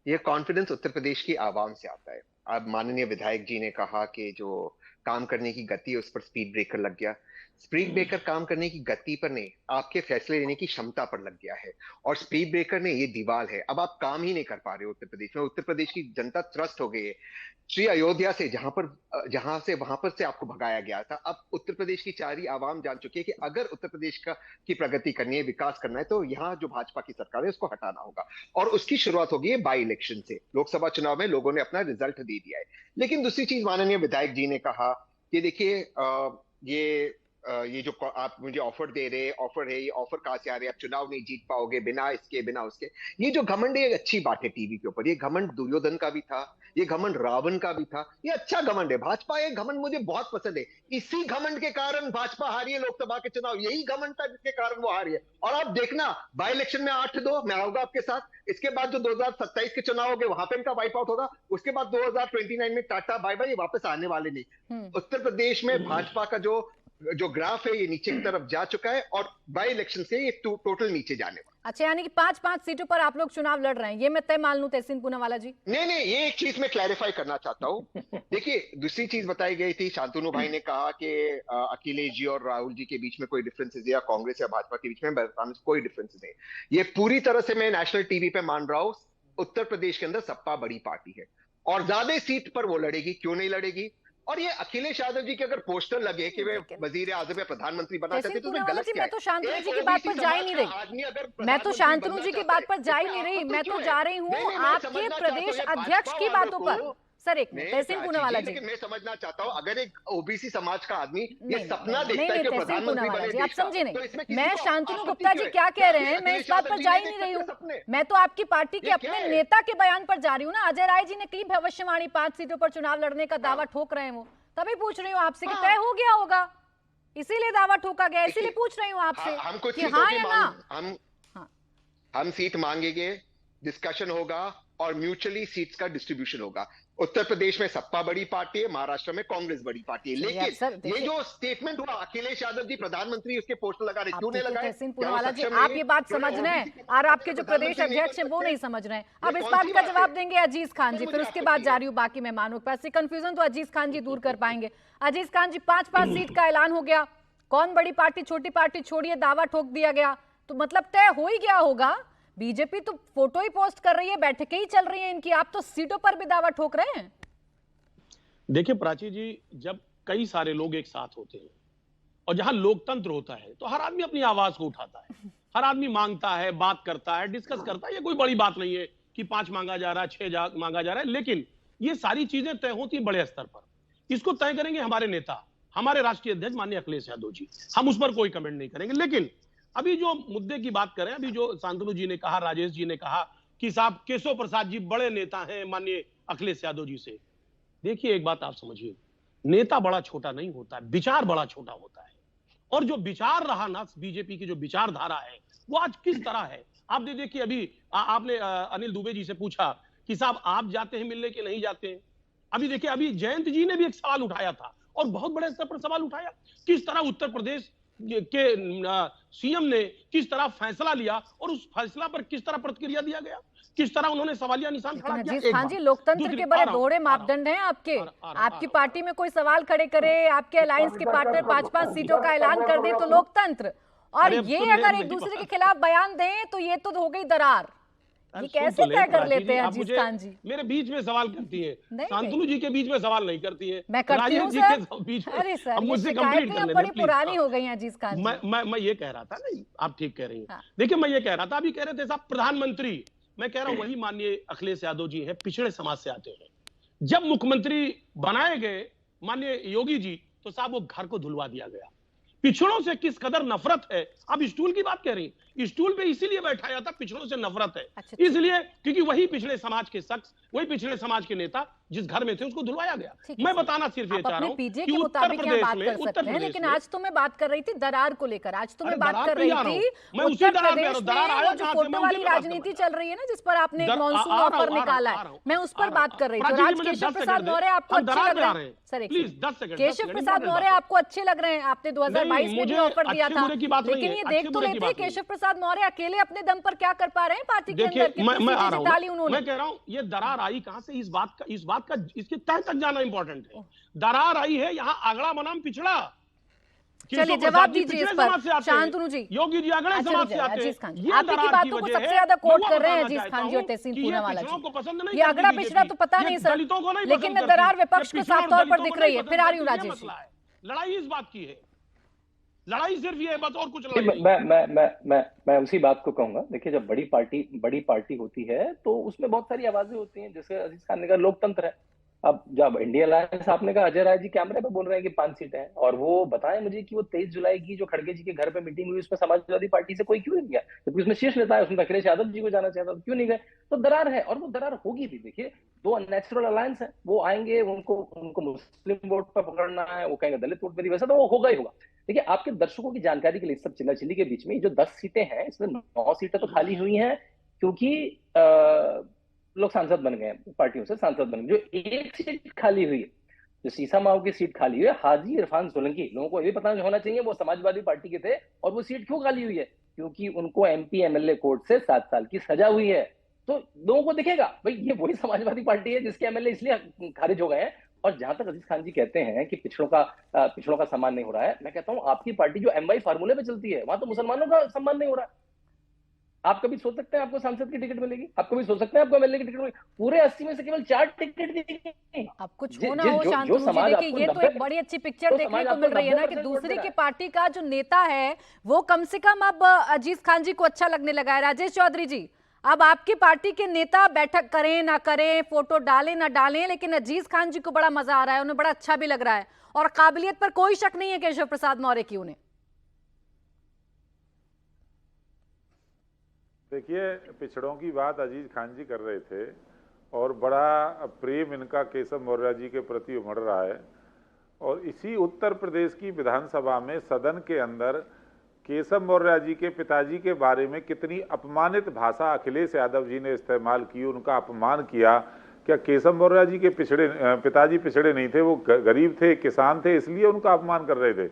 ये कॉन्फिडेंस उत्तर प्रदेश की आवाम से आता है। अब माननीय विधायक जी ने कहा कि जो काम करने की गति है उस पर स्पीड ब्रेकर लग गया। स्पीड ब्रेकर काम करने की गति पर नहीं, आपके फैसले लेने की क्षमता पर लग गया है। और स्पीड ब्रेकर ने ये दीवार है, अब आप काम ही नहीं कर पा रहे हो उत्तर प्रदेश में। उत्तर प्रदेश की जनता त्रस्त हो गई है। श्री अयोध्या से जहां से वहां पर से आपको भगाया गया था, अब उत्तर प्रदेश की सारी आवाम जान चुकी है कि अगर उत्तर प्रदेश की प्रगति करनी है, विकास करना है, तो यहाँ जो भाजपा की सरकार है उसको हटाना होगा। और उसकी शुरुआत होगी बाई इलेक्शन से। लोकसभा चुनाव में लोगों ने अपना रिजल्ट दे दिया है। लेकिन दूसरी चीज माननीय विधायक जी ने कहा कि देखिए ये जो आप मुझे ऑफर दे रहे, ऑफर है, ये ऑफर कहां से आ रहे हैं, आप चुनाव नहीं जीत पाओगे बिना इसके बिना उसके। ये जो घमंड है अच्छी बात है टीवी के ऊपर। ये घमंड दुर्योधन का भी था, ये घमंड रावण का भी था, ये अच्छा घमंड है। भाजपा ये घमंड मुझे बहुत पसंद है। इसी घमंड के कारण भाजपा हारी है लोकसभा के चुनाव। यही घमंड था जिसके कारण वो हारी है। और आप देखना बाई इलेक्शन में 8-2 मैं आऊंगा आपके साथ। इसके बाद जो 2027 के चुनाव होंगे वहां पे इनका वाइप आउट होगा। उसके बाद 2029 में टाटा बाय बाय, ये वापस आने वाले नहीं। उत्तर प्रदेश में भाजपा का जो ग्राफ है ये नीचे की तरफ जा चुका है और बाई इलेक्शन से ये टोटल नीचे जाने वाला। अच्छा, यानी कि 5-5 सीटों पर आप लोग चुनाव लड़ रहे हैं, ये मैं तय मान लूं तहसीन पूनावाला जी? नहीं, ये एक चीज मैं क्लैरिफाई करना चाहता हूँ। देखिए, दूसरी चीज बताई गई थी, शांतनु भाई ने कहा कि अखिलेश जी और राहुल जी के बीच में कोई डिफरेंसेस है या कांग्रेस या भाजपा के बीच में कोई डिफरेंसेस नहीं। ये पूरी तरह से मैं नेशनल टीवी पे मान रहा हूँ। उत्तर प्रदेश के अंदर सपा बड़ी पार्टी है और ज्यादा सीट पर वो लड़ेगी। क्यों नहीं लड़ेगी? और ये अखिलेश यादव जी के अगर पोस्टर लगे कि वे वजीर आजम या प्रधानमंत्री बना चाहते तो उसमें गलत क्या है? मैं तो शांतनु जी की बात पर जा ही नहीं रही। मैं तो शांतनु जी की बात पर जा ही नहीं रही। मैं तो जा रही हूँ आपके प्रदेश अध्यक्ष की बातों पर। सर एक मिनट, तहसीन पूनावाला जी, मैं समझना चाहता हूँ, अगर एक ओबीसी समाज का आदमी ये सपना देखता है कि प्रधानमंत्री बने देश का, आप समझे नहीं। तो मैं शांतनु गुप्ता जी क्या कह रहे हैं, मैं इस बात पर जा ही नहीं रही हूँ। मैं तो आपकी पार्टी के अपने नेता के बयान पर जा रही हूँ ना। अजय राय जी ने की भविष्यवाणी, 5 सीटों पर चुनाव लड़ने का दावा ठोक रहे हैं वो। तभी पूछ रही हूँ आपसे कि तय हो गया होगा, इसीलिए दावा ठोका गया, इसीलिए पूछ रही हूँ आपसे कि हाँ या ना। हम सीट मांगेंगे, डिस्कशन होगा और म्यूचुअली सीट्स का डिस्ट्रीब्यूशन होगा। उत्तर प्रदेश में सपा बड़ी पार्टी है, महाराष्ट्र में कांग्रेस बड़ी पार्टी है। लेकिन ये जो स्टेटमेंट हुआ अखिलेश यादव जी प्रधानमंत्री उसके पोस्टर लगा रहे, क्यों नहीं लगाए? तहसीन पूनावाला जी, आप ये बात समझ रहे हैं और आपके जो प्रदेश अध्यक्ष हैं वो नहीं समझ रहे हैं। अब इस बात का जवाब देंगे अजीज खान जी, फिर उसके बाद जा रही हूँ बाकी मेहमानों के पास। कंफ्यूजन तो अजीज खान जी दूर कर पाएंगे। अजीज खान जी, 5-5 सीट का ऐलान हो गया, कौन बड़ी पार्टी छोटी पार्टी छोड़िए, दावा ठोक दिया गया, तो मतलब तय हो ही गया होगा। बीजेपी तो फोटो ही पोस्ट कर रही है, बैठकें ही चल रही हैं इनकी, आप तो सीटों पर भी दावा ठोक रहे हैं। देखिए प्राची जी, जब कई सारे लोग एक साथ होते हैं और जहां लोकतंत्र होता है तो हर आदमी अपनी आवाज को उठाता है, हर आदमी मांगता है, बात करता है, डिस्कस करता है। ये कोई बड़ी बात नहीं है कि 5 मांगा जा रहा है, 6 मांगा जा रहा है। लेकिन ये सारी चीजें तय होती है बड़े स्तर पर। इसको तय करेंगे हमारे नेता, हमारे राष्ट्रीय अध्यक्ष माननीय अखिलेश यादव जी। हम उस पर कोई कमेंट नहीं करेंगे। लेकिन अभी जो मुद्दे की बात करें, अभी जो शांतनु जी ने कहा, राजेश जी ने कहा कि साहब केशव प्रसाद जी बड़े नेता हैं माननीय अखिलेश यादव जी से। देखिए एक बात आप समझिए, नेता बड़ा छोटा नहीं होता है, विचार बड़ा छोटा होता है। और जो विचार रहा ना बीजेपी की जो विचारधारा है वो आज किस तरह है, आप देखिए। अभी आपने अनिल दुबे जी से पूछा कि साहब आप जाते हैं मिलने के नहीं जाते हैं। अभी देखिए, अभी जयंत जी ने भी एक सवाल उठाया था और बहुत बड़े स्तर पर सवाल उठाया, किस तरह उत्तर प्रदेश के सीएम ने किस तरह फैसला लिया और उस फैसला पर किस तरह प्रतिक्रिया दिया गया, किस तरह उन्होंने सवालिया निशान खड़ा किया। हाँ जी, लोकतंत्र के बड़े दोहरे मापदंड हैं आपके। आपकी पार्टी में कोई सवाल खड़े करे, आपके अलायंस के पार्टनर 5-5 सीटों का ऐलान कर दे तो लोकतंत्र, और ये अगर एक दूसरे के खिलाफ बयान दें तो ये तो हो गई दरार। ये कैसे तय कर लेते हैं अजीज खान जी? मेरे बीच में सवाल करती है, शांतनु जी के बीच में सवाल नहीं करती है, मैं करती हूं सर। अरे सर, अब मुझसे कंप्लीट कर लें, बड़ी पुरानी हो गई हैं अजीज खान जी। मैं ये कह रहा था, नहीं आप ठीक कह रही हैं। देखिए मैं ये कह रहा था, अभी कह रहे थे साहब प्रधानमंत्री, मैं कह रहा हूं वही माननीय अखिलेश यादव जी हैं, पिछड़े समाज से आते हैं। जब मुख्यमंत्री बनाए गए माननीय योगी जी तो साहब वो घर को धुलवा दिया गया। पिछड़ों से किस कदर नफरत है, आप स्टूल की बात कह रही, स्टूल पे इसीलिए बैठाया था, पिछड़ों से नफरत है। इसलिए क्योंकि वही पिछड़े समाज के शख्स, वही पिछड़े समाज के नेता जिस घर में थे उसको धुलवाया गया। मैं बताना सिर्फ ये चाह रहा हूं कि उत्तर प्रदेश में, लेकिन आज तो मैं बात कर रही थी दरार को लेकर, आज तो मैं बात कर रही थी मैं उसी दरार पे जो फोटो वाली राजनीति चल रही है ना, जिस पर आपने एक मॉनसून ऑफर निकाला है, मैं उस पर बात कर रही थी। आज केशव प्रसाद मौर्य आपको अच्छे लग रहे हैं? Sir please 10 second. Keshav Prasad Maurya आपको अच्छे लग रहे हैं? आपने 2022 में भी ऑफर दिया था, लेकिन ये देख तो लेते केशव प्रसाद मौर्य अकेले अपने दम पर क्या कर पा रहे हैं पार्टी के अंदर? मैं कह रहा हूं ये दरार आई कहां से, इस बात का इसके तह तक जाना इंपॉर्टेंट है। दरार आई है यहाँ आगड़ा बनाम पिछड़ा। चलिए केशव जवाब प्रसाद जी दीजिए इस पिछड़े समाज से पर आते हैं, शांतनु जी। योगी जी अगले अच्छा, समाज चलिए, से आते अजीज हैं। खान जी, ये आप ही की दरार बातों को वजह सबसे है। ज्यादा मैं कोट वो कर रहे हैं बताना अजीज चाहता खान जी और हूं तहसीन कि ये पूनावाला पिछड़ों जी। को पसंद नहीं ये करती अगड़ा पिछड़ा बीजेपी, तो पता ये नहीं सर, दलितों को नहीं लेकिन पसंद दरार करती, विपक्ष ये को पिछड़ों साफ और तौर पर दलितों दिख को रही नहीं है। पसंद फिर आ रही हूँ करती, ये राजेश जी। मसला है। लड़ाई इस बात की है, लड़ाई सिर्फ ये है, बस और कुछ नहीं, लड़ाई नहीं। मैं उसी बात को कहूंगा। देखिए, जब बड़ी पार्टी होती है तो उसमें बहुत सारी आवाजें होती हैं, जैसे अजीज खान ने कहा लोकतंत्र है। अब जब इंडिया अलायंस, आपने कहा अजय राय जी कैमरे पे बोल रहे हैं कि 5 सीटें हैं, और वो बताएं मुझे कि वो 23 जुलाई की जो खड़गे जी के घर पे मीटिंग हुई उसमें समाजवादी पार्टी से कोई क्यों नहीं गया, जबकि उसमें शीर्ष नेता है, उसमें अखिलेश यादव जी को जाना चाहता था, क्यों नहीं गए? तो दरार है, और वो दरार होगी भी। देखिए, 2 अननेचुरल अलायंस है, वो आएंगे, उनको उनको मुस्लिम वोट पर पकड़ना है, वो कहेंगे दलित वोट पर, वैसा तो वो होगा ही होगा। देखिए, आपके दर्शकों की जानकारी के लिए, सब चिल्ला-चिल्ली के बीच में ये जो 10 सीटें हैं, इसमें 9 सीटें तो खाली हुई हैं क्योंकि लोग सांसद बन गए हैं, पार्टियों से सांसद बन गए। जो एक सीट खाली हुई है, जो सीसा माओ की सीट खाली हुई है, हाजी इरफान सोलंकी, लोगों को ये भी पता होना चाहिए वो समाजवादी पार्टी के थे, और वो सीट क्यों खाली हुई है? क्योंकि उनको एमपी एमएलए कोर्ट से 7 साल की सजा हुई है। तो लोगों को दिखेगा भाई ये वही समाजवादी पार्टी है जिसके एमएलए इसलिए खारिज हो गए हैं। और जहां तक अजीज खान जी कहते हैं कि पिछड़ों का सम्मान नहीं हो रहा है, मैं कहता हूं आपकी पार्टी जो एमवाई फार्मूले पे चलती है, वहां तो मुसलमानों का सम्मान नहीं हो रहा है। आप कभी सोच सकते हैं आपको सांसद की टिकट मिलेगी? आप कभी सोच सकते हैं आपको एमएलए की टिकट मिलेगी? पूरे 80 में से केवल 4 टिकट दी गई। अब कुछ हो ना हो जो शांतनु जी, समाज देखिए आपको ये तो 90 एक बड़ी अच्छी पिक्चर तो देखने समाज को आपको मिल रही है ना कि 90% वोट दूसरी दे रहा की है। पार्टी का जो नेता है वो कम से कम अब अजीज खान जी को अच्छा लगने लगा है। राजेश चौधरी जी, अब आपकी पार्टी के नेता बैठक करें ना करें, फोटो डालें ना डालें, लेकिन अजीज खान जी को बड़ा मजा आ रहा है, उन्हें बड़ा अच्छा भी लग रहा है, और काबिलियत पर कोई शक नहीं है केशव प्रसाद मौर्य की उन्हें। देखिए, पिछड़ों की बात अजीज खान जी कर रहे थे और बड़ा प्रेम इनका केशव मौर्य जी के प्रति उमड़ रहा है। और इसी उत्तर प्रदेश की विधानसभा में सदन के अंदर केशव मौर्य जी के पिताजी के बारे में कितनी अपमानित भाषा अखिलेश यादव जी ने इस्तेमाल की, उनका अपमान किया। क्या केशव मौर्य जी के पिताजी पिछड़े नहीं थे, वो गरीब थे, किसान थे, इसलिए उनका अपमान कर रहे थे?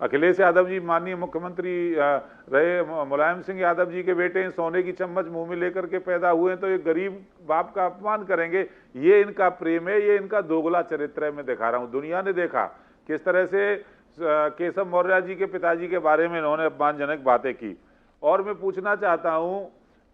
अखिलेश यादव जी माननीय मुख्यमंत्री रहे, मुलायम सिंह यादव जी के बेटे हैं, सोने की चम्मच मुंह में लेकर के पैदा हुए हैं, तो एक गरीब बाप का अपमान करेंगे? ये इनका प्रेम है, ये इनका दोगला चरित्र है। मैं दिखा रहा हूं, दुनिया ने देखा किस तरह से केशव मौर्य जी के पिताजी के बारे में इन्होंने अपमानजनक बातें की। और मैं पूछना चाहता हूं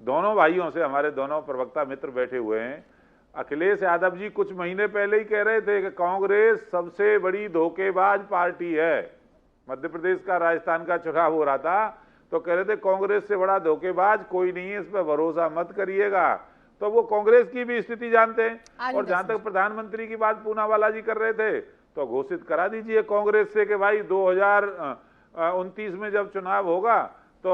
दोनों भाइयों से, हमारे दोनों प्रवक्ता मित्र बैठे हुए हैं, अखिलेश यादव जी कुछ महीने पहले ही कह रहे थे कि कांग्रेस सबसे बड़ी धोखेबाज पार्टी है। मध्य प्रदेश का, राजस्थान का चुनाव हो रहा था तो कह रहे थे कांग्रेस से बड़ा धोखेबाज कोई नहीं है, इस पर भरोसा मत करिएगा। तो वो कांग्रेस की भी स्थिति जानते हैं। और जहां तक प्रधानमंत्री की बात पूनावाला जी कर रहे थे, तो घोषित करा दीजिए कांग्रेस से कि भाई 2029 में जब चुनाव होगा तो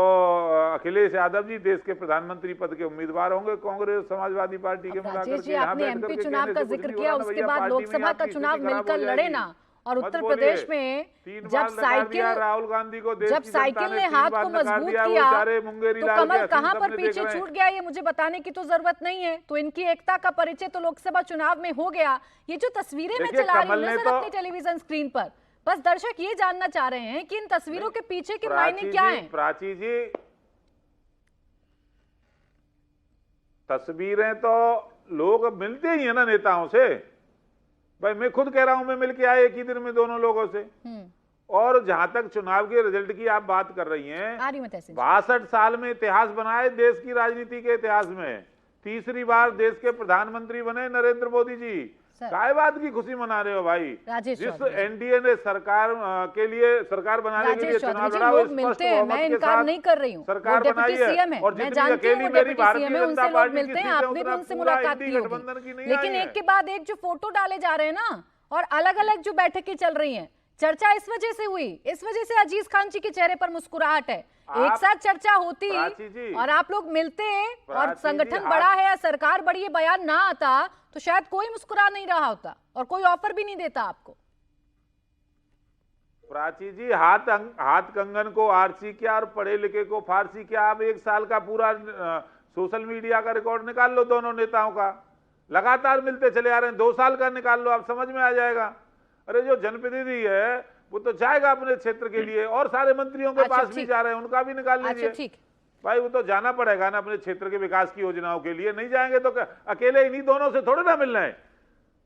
अखिलेश यादव जी देश के प्रधानमंत्री पद के उम्मीदवार होंगे कांग्रेस समाजवादी पार्टी के मिलाकर राजेश जी, के। यहाँ आपने बैठ एमपी करके चुनाव कहने का से कुछ जिक्र नहीं किया, होगा ना उसके भैया, बाद पार्टी में लोकसभा का आपकी चुनाव स्थिति खराब मिलकर हो लड़े जाएगी। ना। और मत उत्तर बोलिए। प्रदेश में 3 जब बार नकार दिया साइकिल राहुल गांधी को, देश जब की साइकिल जनता ने 3 हाथ बार को नकार मजबूत दिया, वो किया बेचारे मुंगेरी तो लाल के कमल हसीन कहां पर सपने देख पीछे रहे हैं। छूट गया, ये मुझे बताने की तो जरूरत नहीं है। तो इनकी एकता का परिचय तो लोकसभा चुनाव में हो गया। ये जो तस्वीरें मैं देखिए, चला रही हूँ कमल ना ने सर तो अपनी टेलीविजन स्क्रीन पर, बस दर्शक ये जानना चाह रहे हैं कि इन तस्वीरों के पीछे के मायने क्या है। प्राची जी, तस्वीरें तो लोग मिलते ही है ना नेताओं से। भाई मैं खुद कह रहा हूं, मैं मिलके आया एक ही दिन में दोनों लोगों से। और जहां तक चुनाव के रिजल्ट की आप बात कर रही हैं, 62 साल में इतिहास बनाए देश की राजनीति के इतिहास में। तीसरी बार देश के प्रधानमंत्री बने नरेंद्र मोदी जी। काय बात की खुशी मना रहे हो भाई? जिस एनडीए ने सरकार के लिए, सरकार बनाने के लिए चुनाव लड़ा, वो स्पष्ट बहुमत के साथ सरकार बनाई है। और जितनी अकेली मेरी भारतीय जनता पार्टी की सीटें उतना पूरा इंडी गठबंधन की नहीं आई है। लेकिन एक के बाद एक जो फोटो डाले जा रहे हैं ना, और अलग अलग जो बैठकें चल रही हैं, चर्चा इस वजह से हुई, इस वजह से अजीज खान जी के चेहरे पर मुस्कुराहट है। एक साथ चर्चा होती और आप लोग मिलते और संगठन बड़ा है या सरकार बड़ी है बयान ना आता तो शायद कोई मुस्कुरा नहीं रहा होता और कोई ऑफर भी नहीं देता आपको। प्राची जी, हाथ कंगन को आरसी क्या और पढ़े लिखे को फारसी क्या? आप 1 साल का पूरा सोशल मीडिया का रिकॉर्ड निकाल लो दोनों नेताओं का, लगातार मिलते चले आ रहे हैं। 2 साल का निकाल लो, आप समझ में आ जाएगा। अरे जो जनप्रतिनिधि है वो तो जाएगा अपने क्षेत्र के लिए, और सारे मंत्रियों के पास भी जा रहे हैं, उनका भी निकाल लीजिए। भाई वो तो जाना पड़ेगा ना अपने क्षेत्र के विकास की योजनाओं के लिए। नहीं जाएंगे तो अकेले इन्हीं दोनों से थोड़े ना मिल रहे हैं।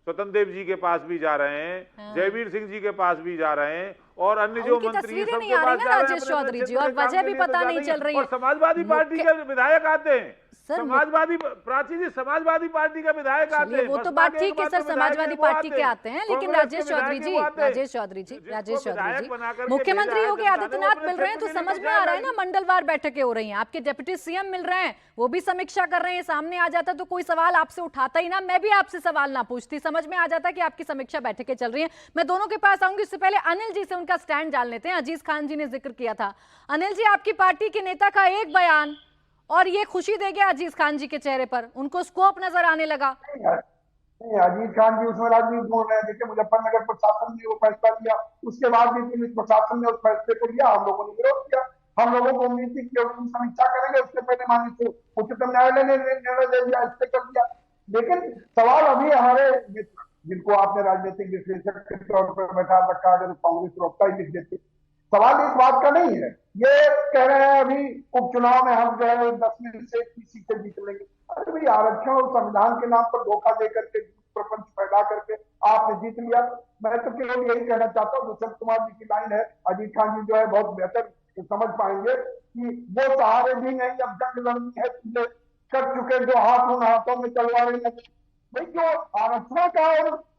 स्वतंत्र देव जी के पास भी जा रहे हैं, जयवीर सिंह जी के पास भी जा रहे हैं, और अन्य जो उनकी मंत्री तस्वीरें सबके नहीं आ रही पास ना जा रहे हैं राजेश अपने अपने चौधरी जी, क्षेत्र और के काम वजह के भी लिए तो पता जाना नहीं ही चल है। रही और है। समाजवादी पार्टी के विधायक आते हैं, सर, समाजवादी प्राची जी समाजवादी पार्टी का विधायक आते चलिए हैं, वो तो बसपा बात के ठीक है एकमात्र सर, विधायक समाजवादी हैं, वो पार्टी के आते हैं, लेकिन कांग्रेस के राजेश चौधरी विधायक जी, हैं, वो आते हैं। राजेश चौधरी जी, जिसको राजेश चौधरी विधायक जी, बना करके मुख्यमंत्री भेजा है योगी जनता ने, वो आदित्यनाथ अपने मिल रहे हैं तो क्षेत्र में समझ लेके में आ रहा है जाएगा ना, मंडलवार बैठकें हो रही हैं, आपके डिप्टी सीएम मिल रहे हैं, वो भी समीक्षा कर रहे हैं, सामने आ जाता तो कोई सवाल आपसे उठाता ही ना, मैं भी आपसे सवाल ना पूछती, समझ में आ जाता कि आपकी समीक्षा बैठकें चल रही हैं। मैं दोनों के पास आऊंगी, इससे पहले अनिल जी से उनका स्टैंड जान लेते हैं। अजीज खान जी ने जिक्र किया था, अनिल जी आपकी पार्टी के नेता का एक बयान और ये खुशी दे गया अजीज खान जी के चेहरे पर, उनको स्कोप नजर आने लगा। नहीं, अजीज खान जी उसमें राजनीति बोल रहे हैं। देखिए, मुजफ्फरनगर प्रशासन ने वो फैसला लिया, उसके बाद भी पुलिस प्रशासन ने उस फैसले को लिया, हम लोगों ने विरोध किया। हम लोगों को उम्मीद थी कि उनकी समीक्षा करेंगे, उससे पहले माननीय उच्चतम न्यायालय ने निर्णय दे दिया, स्टे कर दिया। लेकिन सवाल अभी हमारे मित्र, जिनको आपने राजनीतिक विश्लेषक के तौर पर बैठा रखा, अगर कांग्रेस प्रवक्ता ही लिख देते, सवाल इस बात का नहीं है। ये कह रहे हैं अभी उपचुनाव में हम जो है 10 में से 30 सीटें जीत लेंगे। अरे भाई, आरक्षण और संविधान के नाम पर धोखा दे करके, प्रपंच फैला करके आपने जीत लिया। मैं तो केवल यही कहना चाहता हूँ, दुष्यंत कुमार जी की लाइन है, अजीत खान जी जो है बहुत बेहतर समझ पाएंगे कि वो सहारे भी नहीं, अब जंग लड़नी है, तुझे कर चुके जो हाथ उन हाथों में तलवारें लगी। भाई, जो आरक्षण का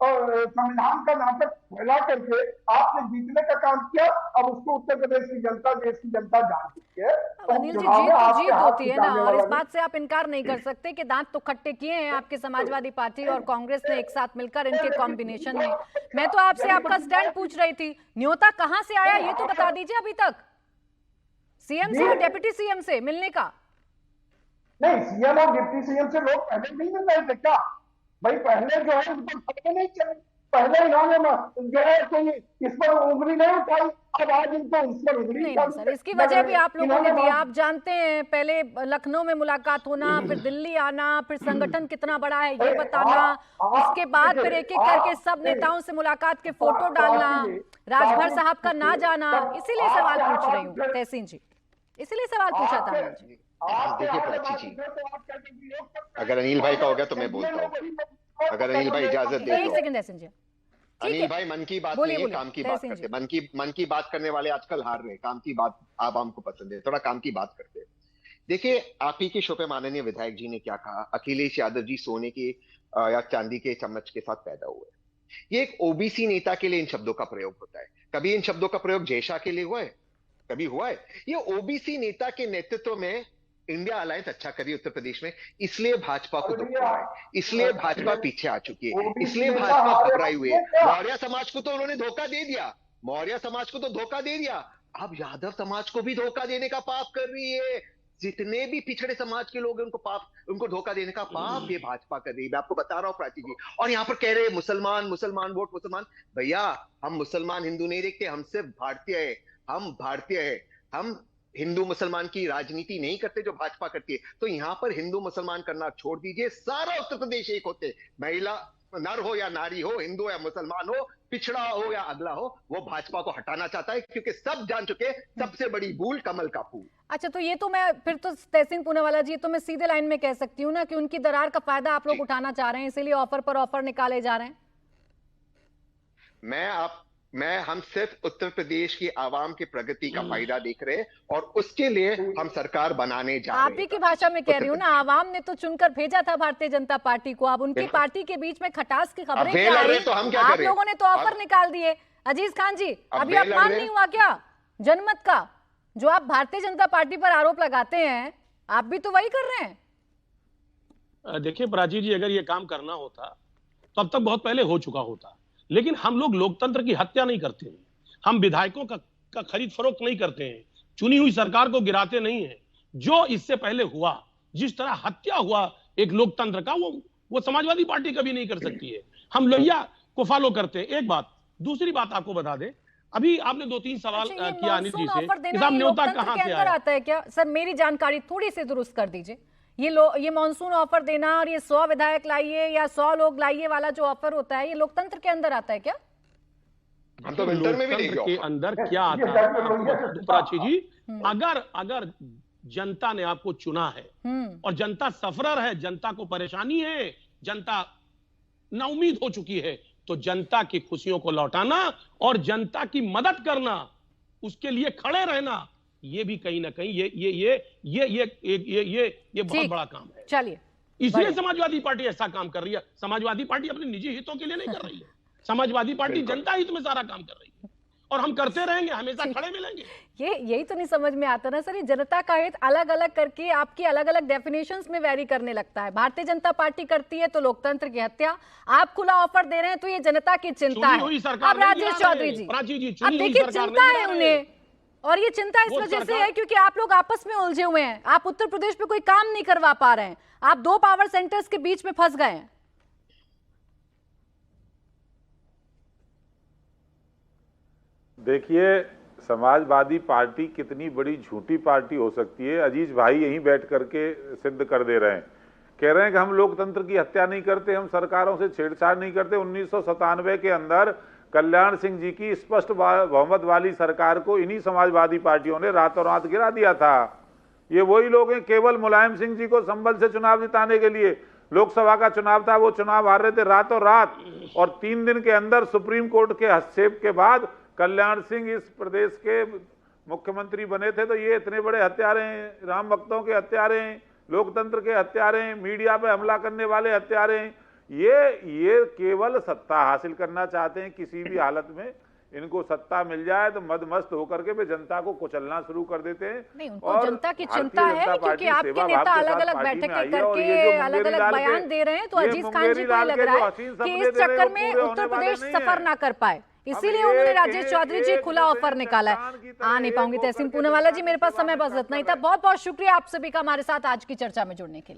और संविधान का नाटक फैला करके आपने जीतने का काम किया, अब उसको उत्तर प्रदेश की जनता, देश की जनता जान चुकी है। अनिल जी, जीत तो जीत होती है ना, और इस बात से आप इनकार नहीं कर सकते कि दांत तो खट्टे किए हैं आपके समाजवादी पार्टी और कांग्रेस ने एक साथ मिलकर, इनके कॉम्बिनेशन में। मैं तो आपसे आपका स्टैंड पूछ रही थी, न्योता कहां से आया ये तो बता दीजिए अभी तक, सीएम से और डिप्टी सीएम से मिलने का। नहीं, सीएम और डिप्टी सीएम से लोग पहले नहीं मिल रहे थे क्या भाई? पहले जो है उस पर खबरें नहीं चली, पहले इन्होंने जो है कोई इस पर उंगली नहीं उठाई, अब आज इनको इस पर उंगली नहीं सर, इसकी वजह भी आप लोगों ने दी, आप जानते हैं, पहले लखनऊ में मुलाकात होना, फिर दिल्ली आना, फिर संगठन कितना बड़ा है ये बताना, उसके बाद फिर एक एक करके सब नेताओं से मुलाकात के फोटो डालना, राजभर साहब का ना जाना, इसीलिए सवाल पूछ रही हूँ तहसीन जी, इसीलिए सवाल पूछा था अनिल जी। देखिए प्राची जी, अगर अनिल भाई का हो गया तो मैं बोलता हूँ, अगर अनिल भाई इजाजत दे तो। अनिल भाई, मन की बात नहीं है, काम की बात करते। मन की बात करने वाले आजकल हार रहे हैं, काम की बात आप हमको पसंद है, थोड़ा काम की बात करते हैं। देखिए, आप ही के शो पे माननीय विधायक जी ने क्या कहा, अखिलेश यादव जी सोने के या चांदी के चम्मच के साथ पैदा हुए। ये एक ओबीसी नेता के लिए इन शब्दों का प्रयोग होता है। कभी इन शब्दों का प्रयोग जयशाह के लिए हुआ है? कभी हुआ है? ये ओबीसी नेता के नेतृत्व में इंडिया अलायंस अच्छा करी उत्तर प्रदेश में, इसलिए भाजपा को दुख हुआ है, इसलिए भाजपा पीछे आ चुकी है, इसलिए भाजपा घबराई हुई है। मौर्य समाज को तो उन्होंने धोखा दे दिया, मौर्य समाज को तो धोखा दे दिया, अब यादव समाज को भी धोखा देने का पाप कर रही है। जितने भी पिछड़े समाज के लोग हैं उनको धोखा देने का पाप ये भाजपा कर रही है। मैं आपको बता रहा हूं प्राची जी, और यहाँ पर कह रहे हैं मुसलमान वोट मुसलमान। भैया, हम मुसलमान हिंदू नहीं देखते, हम सिर्फ भारतीय है, हम भारतीय है, हम हिंदू मुसलमान की राजनीति नहीं करते जो भाजपा करती है। तो यहाँ पर हिंदू मुसलमान करना छोड़ दीजिए, सारा उत्तर प्रदेश एक होते, महिला नर हो या नारी हो, हिंदू या मुसलमान हो, पिछड़ा हो या अगला हो, वो भाजपा को हटाना चाहता है, क्योंकि सब जान चुके सबसे बड़ी भूल कमल का फूल। अच्छा, तो ये तो मैं फिर तो तहसीन पूनावाला जी, तो मैं सीधे लाइन में कह सकती हूँ ना कि उनकी दरार का फायदा आप लोग उठाना चाह रहे हैं, इसीलिए ऑफर पर ऑफर निकाले जा रहे हैं। हम सिर्फ उत्तर प्रदेश की आवाम की प्रगति का फायदा देख रहे हैं और उसके लिए हम सरकार बनाने जा रहे हैं। आप ही की भाषा में कह रही हूँ ना, आवाम ने तो चुनकर भेजा था भारतीय जनता पार्टी को, अब उनकी पार्टी के बीच में खटास की खबरें क्या आई, तो हम क्या आप लोगों ने तो ऑफर निकाल दिए। अजीज खान जी, अभी अपमान नहीं हुआ क्या जनमत का? जो आप भारतीय जनता पार्टी पर आरोप लगाते हैं, आप भी तो वही कर रहे हैं। देखिए प्राची जी, अगर ये काम करना होता तो अब तक बहुत पहले हो चुका होता, लेकिन हम लोग लोकतंत्र की हत्या नहीं करते हैं, हम विधायकों का खरीद फरोख्त नहीं करते हैं, चुनी हुई सरकार को गिराते नहीं हैं। जो इससे पहले हुआ, जिस तरह हत्या हुआ एक लोकतंत्र का, वो समाजवादी पार्टी कभी नहीं कर सकती है। हम लोहिया को फॉलो करते हैं। एक बात, दूसरी बात आपको बता दें, अभी आपने 2-3 सवाल किया अनिल जी से, साहब न्योता कहां से आया? आता है क्या सर? मेरी जानकारी थोड़ी सी दुरुस्त कर दीजिए। ये मॉनसून ऑफर देना और ये 100 विधायक लाइए या 100 लोग लाइए वाला जो ऑफर होता है, ये लोकतंत्र के अंदर आता है क्या? हम तो विंटर में भी लोकतंत्र के अंदर क्या आता है प्राची जी? अगर जनता ने आपको चुना है और जनता सफरर है, जनता को परेशानी है, जनता नाउमीद हो चुकी है, तो जनता की खुशियों को लौटाना और जनता की मदद करना, उसके लिए खड़े रहना, ये भी कहीं ना कहीं ये बहुत बड़ा काम है। चलिए, इसलिए समाजवादी पार्टी ऐसा काम कर रही है। समाजवादी पार्टी अपने निजी हितों के लिए नहीं कर रही है, समाजवादी पार्टी जनता हित में सारा काम कर रही है, और हम करते रहेंगे, हमेशा खड़े मिलेंगे। यही तो नहीं समझ में आता ना सर, ये जनता का हित अलग अलग करके आपकी अलग अलग डेफिनेशंस में वेरी करने लगता है। भारतीय जनता पार्टी करती है तो लोकतंत्र की हत्या, आप खुला ऑफर दे रहे हैं तो ये जनता की चिंता है। अब राजेश चौधरी जी, अब देखिए चिंता है उन्हें, और ये चिंता इस वजह से है क्योंकि आप लोग आपस में उलझे हुए हैं। आप उत्तर प्रदेश में कोई काम नहीं करवा पा रहे हैं, आप दो पावर सेंटर्स के बीच में फंस गए हैं। देखिए, समाजवादी पार्टी कितनी बड़ी झूठी पार्टी हो सकती है, अजीज भाई यहीं बैठ करके सिद्ध कर दे रहे हैं। कह रहे हैं कि हम लोकतंत्र की हत्या नहीं करते, हम सरकारों से छेड़छाड़ नहीं करते। 1997 के अंदर कल्याण सिंह जी की स्पष्ट बहुमत वाली सरकार को इन्हीं समाजवादी पार्टियों ने रातों रात गिरा दिया था। ये वही लोग हैं, केवल मुलायम सिंह जी को संभल से चुनाव जिताने के लिए, लोकसभा का चुनाव था, वो चुनाव हार रहे थे रातों रात, और 3 दिन के अंदर सुप्रीम कोर्ट के हस्तक्षेप के बाद कल्याण सिंह इस प्रदेश के मुख्यमंत्री बने थे। तो ये इतने बड़े हत्यारे हैं, राम भक्तों के हत्यारे हैं, लोकतंत्र के हत्यारे हैं, मीडिया पे हमला करने वाले हत्यारे हैं। ये केवल सत्ता हासिल करना चाहते हैं, किसी भी हालत में इनको सत्ता मिल जाए तो मदमस्त होकर के वे जनता को कुचलना शुरू कर देते हैं। नहीं, उनको जनता की चिंता है क्योंकि आपके नेता अलग अलग बैठकें करके अलग अलग बयान दे रहे हैं, तो अजीज खान जी को लग रहा है कि इस चक्कर में उत्तर प्रदेश सफर ना कर पाए, इसीलिए उन्होंने राजेश चौधरी जी खुला ऑफर निकाला है। आ नहीं पाऊंगी तहसीन पूनावाला जी, मेरे पास समय बस इतना ही था। बहुत बहुत शुक्रिया आप सभी का हमारे साथ आज की चर्चा में जुड़ने के लिए।